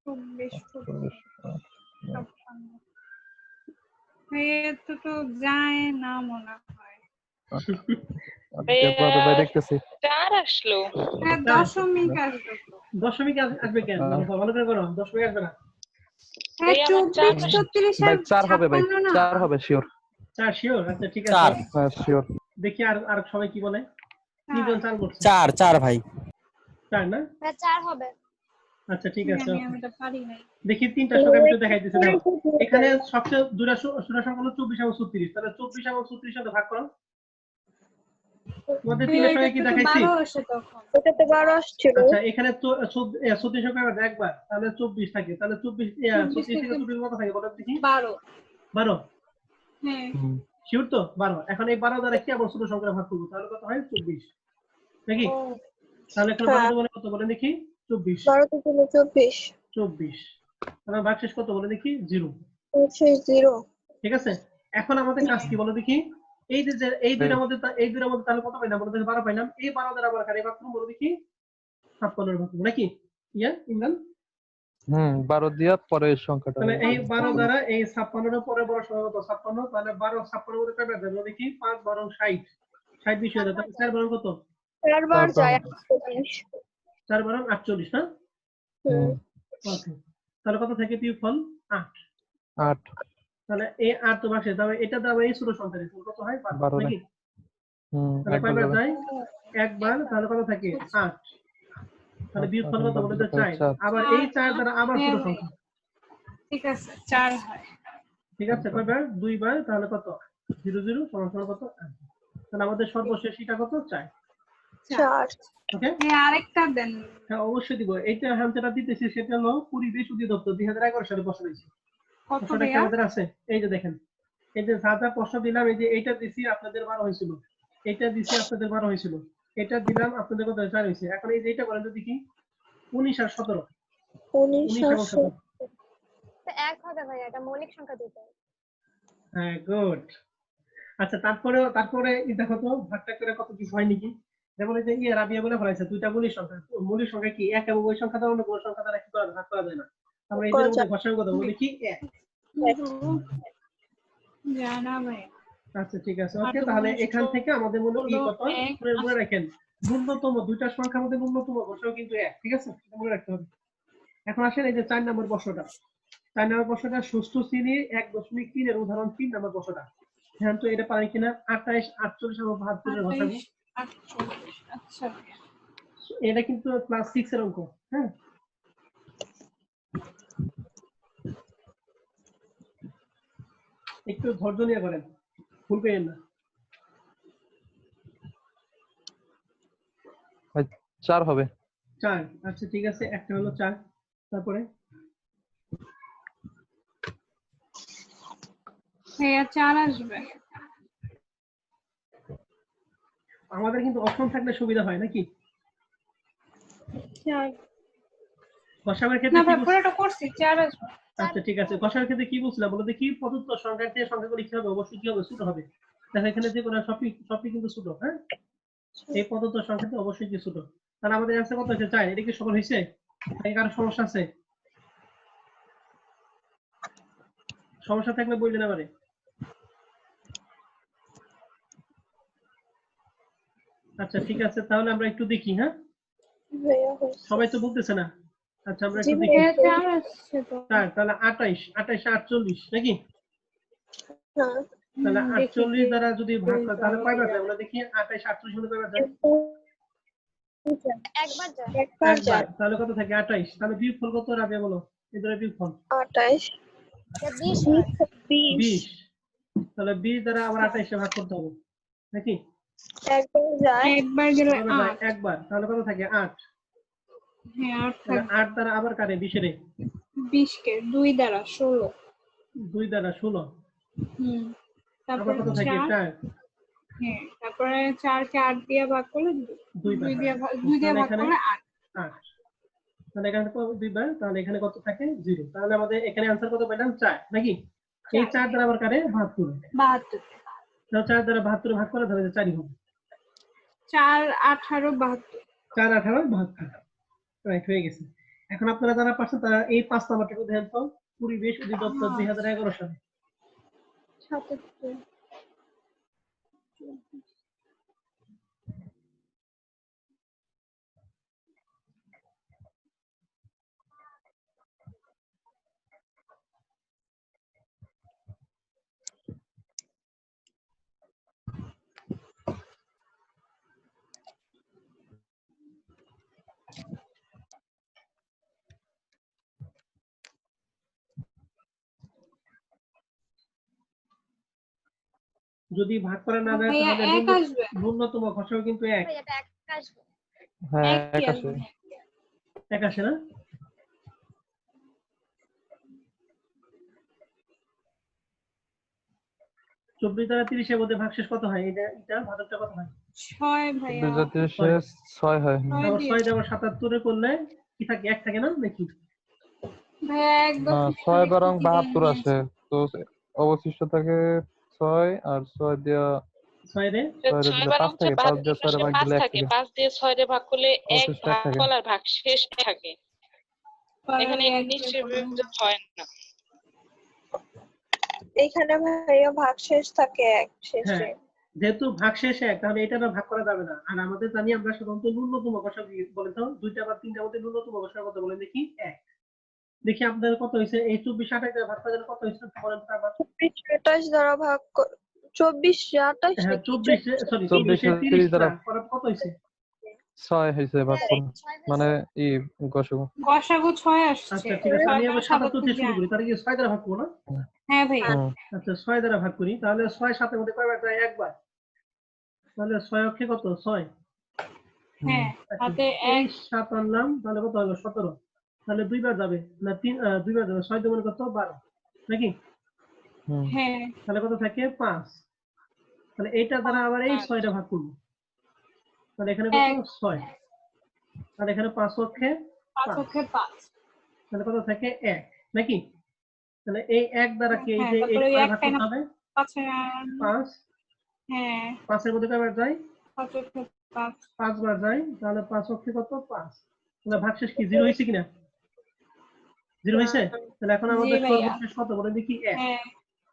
56 ভাইয়া তো যায় না মনে হয়। ভাইয়া ভাই দেখতেছি। 4 আসলো। হ্যাঁ দশমিক আসবে তো। দশমিক আসবে কেন, ভালো করে করো, দশমিক আসবে না। হ্যাঁ ভাইয়া আমার 24 4 36 ভাই আর 4 হবে ভাই, 56 না। 4 হবে শিওর। 4 শিওর? আচ্ছা ঠিক আছে। 4 হ্যাঁ শিওর। দেখি আর আর সবাই কি বলে। তিনজন 4 বলছে। 4 ভাই। 4 না? 4 হবে। আচ্ছা ঠিক আছে। আমি okay। আমি তো পারি নাই। দেখি তিনটা সংখ্যা আমি একটু দেখাইতেছি দেখো। এখানে সবচেয়ে দুইটা ছোট সংখ্যা হলো 24 এবং 36। তাহলে 24 এবং 36 সাথে ভাগ করো। তোমাদের তিনটা সংখ্যা কি দেখাইছি? 12 আসে তখন। ওটা তো 12 আসছিল। আচ্ছা এখানে তো 36 সংখ্যা একবার তাহলে 24 থাকে। তাহলে 24 36 থেকে 24 কত থাকে বলো দেখি? 12। 12। হ্যাঁ। শিওর তো 12? এখন এই 12 দ্বারা কি আবার ছোট সংখ্যা ভাগ করবো তাহলে কত হয়? 24 নাকি? ও, তাহলে এখন 12 বলে কত বলে দেখি? 24। 12 থেকে 24 24 তাহলে ভাগশেষ কত বলে দেখি? 0। হচ্ছে 0। ঠিক আছে, এখন আমাদের কাজ কি বলো দেখি? এই যে এই দুইটার মধ্যে তাহলে কত পাইলাম বলো দেখি? 12 পাইলাম। এই 12 দ্বারা আবার কারে ভাগ করব বলো দেখি? 56 এর ভাগ করব নাকি? ইমরান 12 দিয়া পরের সংখ্যাটা তাহলে হবে। এই 12 দ্বারা এই 56 এর পরে বড় সংখ্যা কত? 56। তাহলে 12 56 এর মধ্যে কয়বার যায় বলো দেখি? 5 12 60 60 বিষয় দাও। তাহলে 4 12 কত? 4 বার তারপর যায় 48। 4 12 48 না? হুম। ওকে, তাহলে কত থাকে বিয়োগফল? 8। 8 তাহলে এই 8 তো ভাগশেষ দাও, এটা দাও এই ছোট সংখ্যা দিতে কত হয়? 12 12 নাকি? তাহলে একবার কয়বার যাবে। যায়? একবার। তাহলে কত থাকে? 8। তাহলে বিয়োগফল কত বলে তো? 4। আবার এই 4 দ্বারা আবার ছোট সংখ্যা। ঠিক আছে 4 হয়। ঠিক আছে, কয়বার? 2 বার। তাহলে কত? 0 0 সমান সমান কত? 8। তাহলে আমাদের সর্বশেষ এটা কত? 4। 4। ওকে, আরেকটা দেন। হ্যাঁ অবশ্যই দিব। এইটা আমি যেটা দিতেছি সেটা হলো পরিবেশ অধিদপ্তর 2011 সালে বসা হয়েছে। কত প্রশ্নটা কি দেয়া? আমাদের আছে? এই যে দেখেন, এই যে যা যা প্রশ্ন দিলাম, এই যে এইটা দিছি আপনাদের 12 হয়েছিল, এটা দিছি আপনাদের 12 হয়েছিল, এটা দিলাম আপনাদের কত? 4 হয়েছে। এখন এই যে এটা করেন তো দেখি, 19 আর 17। 19 এবং 17। তো 1 হবে ভাই, এটা মৌলিক সংখ্যা দিতে। হ্যাঁ গুড। আচ্ছা তারপরে এই দেখো তো ভাগটা করে কত কিছু হয় নাকি? যেমন এই যে রাবিয়া বলে ফলাইছে দুইটা মৌলিক সংখ্যা। মৌলিক সংখ্যা কি? এক এবং ওই সংখ্যা দ্বারা অন্য কোনো সংখ্যা দ্বারা কি করা ভাগ করা যায় না। আমরা এই করা মধ্যে যায়। ঘষার কথা বলি কি? 1। জানা ভাই। আচ্ছা ঠিক আছে, ওকে। তাহলে এখান থেকে আমাদের মনে কি কত মনে রাখেন? ন্যূনতম দুইটা সংখ্যার মধ্যে ন্যূনতম ঘষাও কিন্তু 1। ঠিক আছে, এটা মনে রাখতে হবে। এখন আসেন এই যে 4 নম্বর প্রশ্নটা। 4 নম্বর প্রশ্নটা ষষ্ঠ শ্রেণীর 1.3 এর উদাহরণ 3 নম্বর প্রশ্নটা। ধ্যান তো এটা পারেন কিনা? 28 48 এবং 72 এর ঘষাবো। 28 48 আচ্ছা। এটা কিন্তু ক্লাস 6 এর অঙ্ক। হ্যাঁ, একটু ধৈর্য নিয়ে করেন, ভুল পেয়েন না। 4 হবে। 4। আচ্ছা ঠিক আছে, একটা হলো 4। তারপরে হ্যাঁ 4 আসবে। আমাদের কিন্তু অপশন থাকলে সুবিধা হয় নাকি? 4 ঘষাবের না ক্ষেত্রে কি ভাই পুরোটা করছি 4 আসবে। আচ্ছা ঠিক আছে, ঘষার ক্ষেত্রে কি বুঝলাম বলো দেখি? প্রদত্ত সংখ্যার চেয়ে সংখ্যাগুলি কি হবে? অবশ্যই কি হবে? ছোট হবে। দেখো এখানে যে কোনো সবই কিন্তু ছোট। হ্যাঁ, এই প্রদত্ত সংখ্যাতে অবশ্যই কি ছোট। তাহলে আমাদের অ্যান্সার কত হয়েছে? 4। এটা কি সফল হয়েছে নাকি কারো সমস্যা আছে? সমস্যা থাকলে বলবেন আমারে। আচ্ছা ঠিক আছে, তাহলে আমরা একটু দেখি। হ্যাঁ, ভাইয়া হয়েছে। সবাই তো বলতেছে না। আচ্ছা আমরা জি একটু দেখি। ভাইয়া। হ্যাঁ 4 আসছে তো। তাহলে 28 48 নাকি? হ্যাঁ। তাহলে দেখি 48 দ্বারা যদি ভাগ করে তাহলে কয়বার যায়? আমরা দেখি 28 48 মধ্যে কয়বার যায়? একবার যায়। একবার একবার। যায়। তাহলে কত থাকে? 28। তাহলে বিয়োগফল কত রাবে বলো? এদের বিয়োগফল 28 20 হয়। 20। তাহলে 20 দ্বারা আবার 28 এ ভাগ করতে হবে নাকি? একবার যায়। একবার গেলে কয়বার যায়? 8। একবার। তাহলে কত থাকে? 8। হ্যাঁ 8 তাহলে থাকবে। 8 দ্বারা আবার কারে? 20 এর 20 কে 2 দ্বারা 16। 2 দ্বারা 16। আবার তারপরে কত থাকে? 4। 4। হ্যাঁ তারপরে 4 কে 8 দিয়ে ভাগ করলে 2 2 বার। দিয়ে ভাগ এখানে করলে 8। 8। তাহলে এখানে কত? 2 বার। তাহলে এখানে কত থাকে? 0। তাহলে আমাদের এখানে आंसर কত পেলাম? 4 নাকি? এই 4 দ্বারা আবার কারে? ভাগ করব। 72। তাহলে 4 দ্বারা 72 ভাগ করে তাহলে 4ই হবে। 4 18 72। 4 18 72। রাইট, হয়ে গেছে। এখন আপনারা যারা পারছেন তারা এই 5 নাম্বারটুকু দেখেন তো। পরিবেশ অধিদপ্তর 2011 সালে। 77 যদি ভাগ করা না যায় ভাইয়া তাহলে এক আসবে। ন্যূনতম ঘষক কিন্তু এক হ্যাঁ একই এক আসে। আসবে। এক আসে না? চব্বিশ দ্বারা 30-এর মধ্যে ভাগশেষ কত হয়? এটা ভাগটা কত হয়? 6 ভাইয়া। 2030 6 হয়। আবার 6 দিয়েছে। দিয়ে 77 করলে কি থাকে? এক থাকে না নাকি? ভাইয়া এক না বছর 6 বরং ত্রুটি দিয়ে 72 আসে, তো অবশিষ্ট থাকে 6 আর 6 দিয়া 6 রে 6 রে 6 দিলে বার 5 হচ্ছে থাকে, 5 দিয়ে 6 রে 72 ভাগ 5 দিলে 1 থাকে, থাকে, 5 দিয়ে 6 রে ভাগ করলে এক অবশিষ্ট 1 থাকে। ভাগফল আর ভাগশেষ থাকে। এখানে এক নিশ্চয় বছর। বিভাজন হয় না। এখানে ভাইয়া ভাগশেষ থাকে এক শেষে। হ্যাঁ, যেহেতু ভাগশেষ এক তাহলে এটা না ভাগ করা যাবে না। আর আমাদের জানি আমরা সাধারণত ন্যূনতম ঘষক বলে তো 2টা বা 3টার মধ্যে ন্যূনতম ঘষক কত বলেন দেখি? 1। দেখি আপনাদের কত হইছে? এই 24 28 দ্বারা ভাগ করা গেলে কত হইছে বলেন তো আবার? 24 28 দ্বারা ভাগ 24 28 হ্যাঁ, নাকি 24 সরি 24 24 30 30 দ্বারা দ্বারা করার কত হইছে? 6 হইছে ভাগ করে, মানে গসক। গসাগু 6 আসছে। আচ্ছা ঠিক আছে, আমি 6 আবার বার 77 দিয়ে 77 শুরু যায়। করি। তাহলে কি 6 দ্বারা ভাগ করব না? হ্যাঁ ভাইয়া। আচ্ছা 6 দ্বারা ভাগ করি। তাহলে 6 7 এর মধ্যে কয়বার যায়? একবার। তাহলে 6 অক্ষে কত? 6। হ্যাঁ হাতে এই এক 7 আনলাম, তাহলে কত হলো? 17। তাহলে দুইবার যাবে না 2বার যাবে। 6 দুগুণে কত? 12 নাকি? হ্যাঁ তাহলে কত থাকে? 5। তাহলে এইটা দ্বারা আবার এই 6টা ভাগ করব। তাহলে এখানে কত? এক 6। আর এখানে 5 অক্ষে 5 5। অক্ষে 5। তাহলে কত থাকে? 1 নাকি? তাহলে এই 1 দ্বারা কি এই হ্যাঁ যে এই তারপরে ওই কয় ভাগ একটাই না করতে হবে? 5 5। হ্যাঁ 5 এর মধ্যে কয়বার যায়? 5 অক্ষে 5। 5 বার যায়। তাহলে 5 অক্ষে কত? 5। তাহলে ভাগশেষ কি 0 হইছে কিনা? 0 হইছে? তাহলে এখন জি আমাদের ভাইয়া। সর্বশেষ কত বলেন দেখি? 1। হ্যাঁ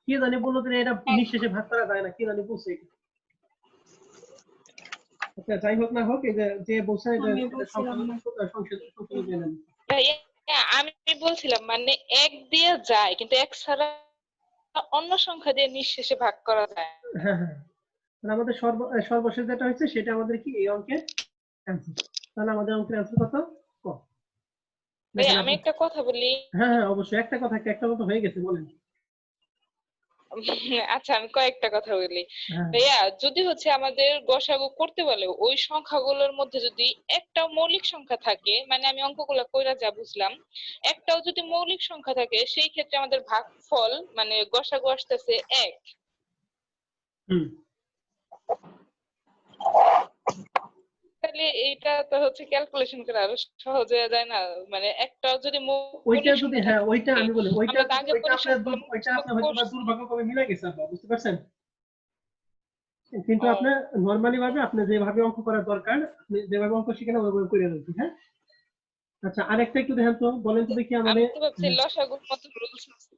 কি জানি বললো যে এটা এক। নিঃশেষে ভাগ করা যায় না, কি জানি বলছে এটা। আচ্ছা যাই হোক না হোক, এই যে বলছে এটা আমি এটা বলছিলাম না। সংশোধন দিয়ে নেন। ভাইয়া, আমি বলছিলাম মানে 1 দিয়ে যায়, কিন্তু 1 ছাড়া অন্য সংখ্যা দিয়ে নিঃশেষে ভাগ করা যায়। হ্যাঁ হ্যাঁ, তাহলে আমাদের সর্বশেষ যেটা হয়েছে সেটা আমাদের কি এই অঙ্কের অ্যান্সার। তাহলে আমাদের অঙ্কের অ্যান্সার কত? ক। ভাইয়া দেখেন আমি আপনি। একটা কথা বলি। হ্যাঁ হ্যাঁ অবশ্যই, একটা কথা হয়ে গেছে, বলেন। আচ্ছা আমি কয়েকটা কথা বলি। হ্যাঁ ভাইয়া যদি হচ্ছে আমাদের গসাগু করতে বলে, ওই সংখ্যাগুলোর মধ্যে যদি একটা মৌলিক সংখ্যা থাকে, মানে আমি অঙ্কগুলো কইরা যা বুঝলাম, একটাও যদি মৌলিক সংখ্যা থাকে, সেই ক্ষেত্রে আমাদের ভাগফল মানে গসাগু আসতেছে 1। হুম, তাহলে এইটা তো হচ্ছে ক্যালকুলেশন করা আরো সহজ হয়ে যায় না? মানে একটা যদি ওইটা মৌলিক যদি সংখ্যা হ্যাঁ থাকে, ওইটা আমি বলি, ওইটা আমরা তো আগে ওইটা আপনার পরিসংখ্যান ওইটা মুখস্থ আপনার হয়তো বা করছি। দুর্ভাগ্যক্রমে মিলে গেছে আপনার, বুঝতে পারছেন? কিন্তু ও, আপনার নরমালি ভাবে আপনি যেভাবে অঙ্ক করা দরকার, আপনি যেভাবে অঙ্ক শিখেন ওইভাবে করে নেবেন, হ্যাঁ। আচ্ছা আরেকটা একটু দেখেন তো, বলেন তো দেখি আমি আমাদের। তো ভাবছি লসাগুর মতো রুলস আছে।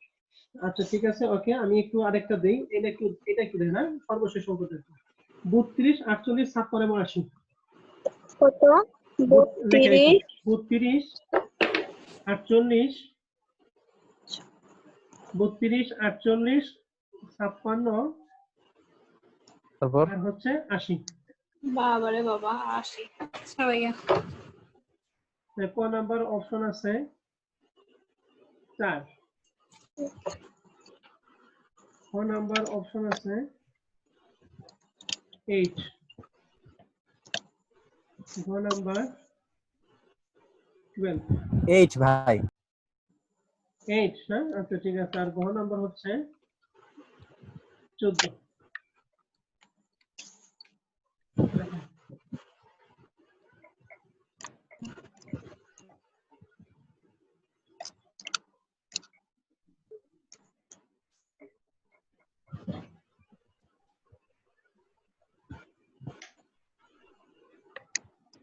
আচ্ছা ঠিক আছে, ওকে আমি একটু আরেকটা দেই, এটা একটু দেন, হ্যাঁ সর্বশেষ অঙ্কটা। 32 48 56 এবং 80 কত? লেখা আছে। 32 32 48 32 48 56 তারপর আর হচ্ছে 80। বাবারে বাবা 80। আচ্ছা ভাইয়া। ক নাম্বার অপশন আছে? 4। ক নাম্বার অপশন আছে 8। গ নাম্বার 12। 8 ভাই। 8 না? আচ্ছা ঠিক আছে। আর গ নাম্বার হচ্ছে 14।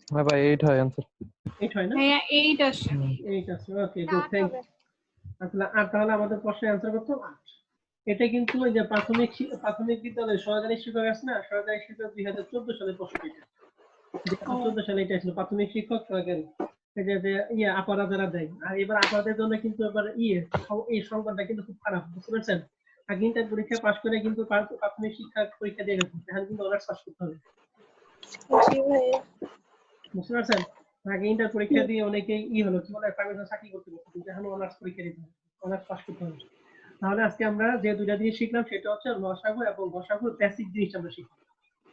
হ্যাঁ ভাই 8 হয় অ্যান্সার। 8 হয় না? ভাইয়া 8 আসছে। 8 আছে, ওকে গুড, থ্যাংক ইউ। আসলে আর তাহলে আমাদের প্রশ্নের অ্যান্সার কত? 8। এটা কিন্তু ওই যে প্রাথমিক বিদ্যালয়ে সহকারী শিক্ষক আছে না, সহকারী শিক্ষক 2014 সালে প্রশ্ন এটা। 2014 সালে এটা ছিল প্রাথমিক শিক্ষক সহকারী। এই যে আপারা যারা দেয়, আর এবার আপারাদের জন্য কিন্তু এবার এই সংখ্যাটা কিন্তু খুব খারাপ, বুঝতে পারছেন? আগে ইন্টার পরীক্ষা পাশ করে কিন্তু প্রাথমিক শিক্ষা পরীক্ষা দিয়ে গেছে, এখন কিন্তু অনার্স পাস করতে হবে, জি ভাইয়া। বুঝতে পারছেন? আগে ইন্টার পরীক্ষা দিয়ে অনেকে হলো কি বলে প্রাইভেট চাকরি করতে পারছে, কিন্তু এখন অনার্স পরীক্ষা দিতে হবে, অনার্স পাস করতে হবে। তাহলে আজকে আমরা যে দুইটা জিনিস শিখলাম সেটা হচ্ছে লসাগু এবং গসাগুর বেসিক জিনিসটা আমরা শিখলাম।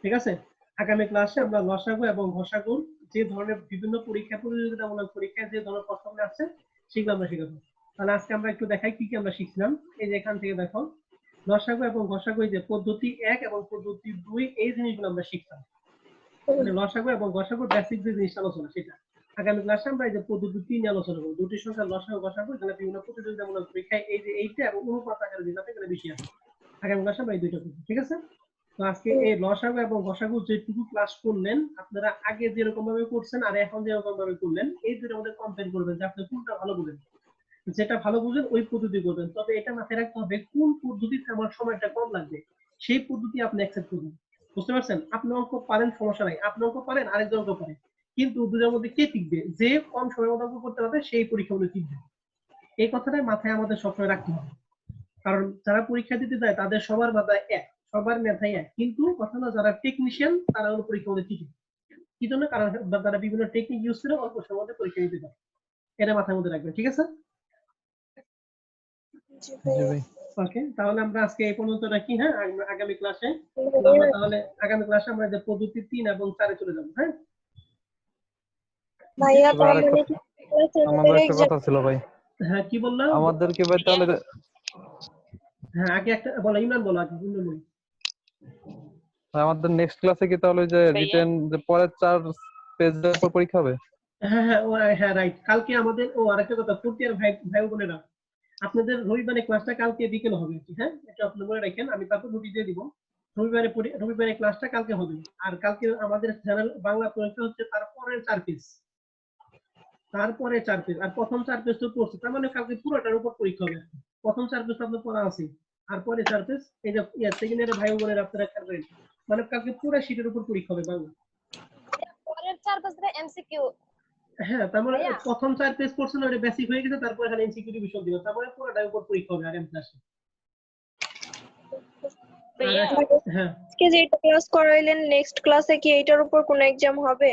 ঠিক আছে, আগামী ক্লাসে আমরা লসাগু এবং গসাগুর যে ধরনের বিভিন্ন পরীক্ষা প্রতিযোগিতামূলক পরীক্ষায় যে ধরনের প্রশ্নগুলো আছে সেগুলো আমরা শিখবো। তাহলে আজকে আমরা একটু দেখাই কি কি আমরা শিখছিলাম। এই যে এখান থেকে দেখো লসাগু এবং গসাগু যে পদ্ধতি 1 এবং পদ্ধতি 2 এই জিনিসগুলো আমরা শিখতাম। মানে লসাগু এবং গসাগুর বেসিক যে জিনিস আলোচনা সেটা। আগামী ক্লাসে আমরা এই যে পদ্ধতি 3 আলোচনা করব। দুটি সংখ্যা লসাগু গসাগু এখানে বিভিন্ন প্রতিযোগিতামূলক পরীক্ষায় এই যে এইটা এবং অনুপাত আকারে যেটা এখানে বেশি আছে। আগামী ক্লাসে আমরা এই দুইটা করব। ঠিক আছে, তো আজকে এই লসাগু এবং গসাগু যেটুকু ক্লাস করলেন আপনারা আগে যেরকম ভাবে করছেন আর এখন যেরকম ভাবে করলেন এই দুটোর মধ্যে কম্পেয়ার করবেন যে আপনি কোনটা ভালো বুঝেন। যেটা ভালো বুঝেন ওই পদ্ধতি করবেন, তবে এটা মাথায় রাখতে হবে কোন পদ্ধতিতে আমার সময়টা কম লাগবে সেই পদ্ধতি আপনি অ্যাকসেপ্ট করবেন। বুঝতে পারছেন? আপনি অঙ্ক পারেন সমস্যা নাই, আপনি অঙ্ক পারেন আরেকজন অঙ্ক পারে, কিন্তু দুটোর মধ্যে কে টিকবে? যে কম সময়ের মধ্যে অঙ্ক করতে পারবে সেই পরীক্ষা মধ্যে টিকবে। এই কথাটাই মাথায় আমাদের সবসময় রাখতে হবে, কারণ যারা পরীক্ষা দিতে যায় তাদের সবার মাথায় এক, সবার মেধাই এক, কিন্তু কথা হলো যারা টেকনিশিয়ান তারা হলো পরীক্ষা মধ্যে টিকে। কি জন্য? কারণ তারা বিভিন্ন টেকনিক ইউজ করে অল্প সময়ের মধ্যে পরীক্ষা দিতে পারে। এটা মাথায় মধ্যে রাখবেন। ঠিক আছে, জি জি ভাইয়া। ভাই। ওকে, তাহলে আমরা আজকে এই পর্যন্ত রাখি। হ্যাঁ, আগামী ক্লাসে আমরা তাহলে আগামী ক্লাসে আমরা যে পদ্ধতি 3 এবং 4 চলে যাবো। হ্যাঁ ভাইয়া তবে তার আরেকটা মানে কি ক্লাস আমাদের আমাদের একটা এক্সাম? কথা ছিল ভাই, হ্যাঁ, কি বললাম? আমাদেরকে ভাই তাহলে হ্যাঁ, আগে একটা বলো, ইমরান বলো আগে, ইমরান বলো। আমাদের নেক্সট ক্লাসে কি তাহলে যে ভাইয়া? রিটেন যে পরের 4 পেজের উপর পরীক্ষা হবে? হ্যাঁ হ্যাঁ হ্যাঁ রাইট, কালকে আমাদের আরেকটা কথা, ফোর্থ ইয়ার ভাই ভাই বোনেরা, আপনাদের রবিবারে ক্লাসটা কালকে বিকেল হবে। হ্যাঁ, এটা আপনি মনে রাখেন, আমি তারপর নোটিশ দিয়ে দিব। রবিবারে ক্লাসটা কালকে হবে। আর কালকে আমাদের চ্যানেল বাংলা পরীক্ষা হচ্ছে তারপরে 4 পেজ, আর প্রথম 4 পেজ তো পড়ছে, তার মানে কালকে পুরোটার উপর পরীক্ষা হবে। প্রথম 4 পেজ আপনার পড়া আছে, আর পরে 4 পেজ এই যে সেকেন্ড ইয়ারের ভাই বোনেরা আপনারা করবেন, মানে কালকে পুরো শীটের উপর পরীক্ষা হবে বাংলা। পরের 4 পেজটা এমসিকিউ হ্যাঁ, তার মানে ভাইয়া? প্রথম 4 পেজ পড়ছেন ওটা বেসিক হয়ে গেছে, তারপরে খালি এমসিকিউ ডিভিশন দিল, তারপরে পুরোটার উপর পরীক্ষা হবে আগামী ক্লাসে। ভাইয়া? হ্যাঁ, আজকে যে ক্লাস করাইলেন নেক্সট ক্লাসে কি এইটার উপর কোনো এক্সাম হবে?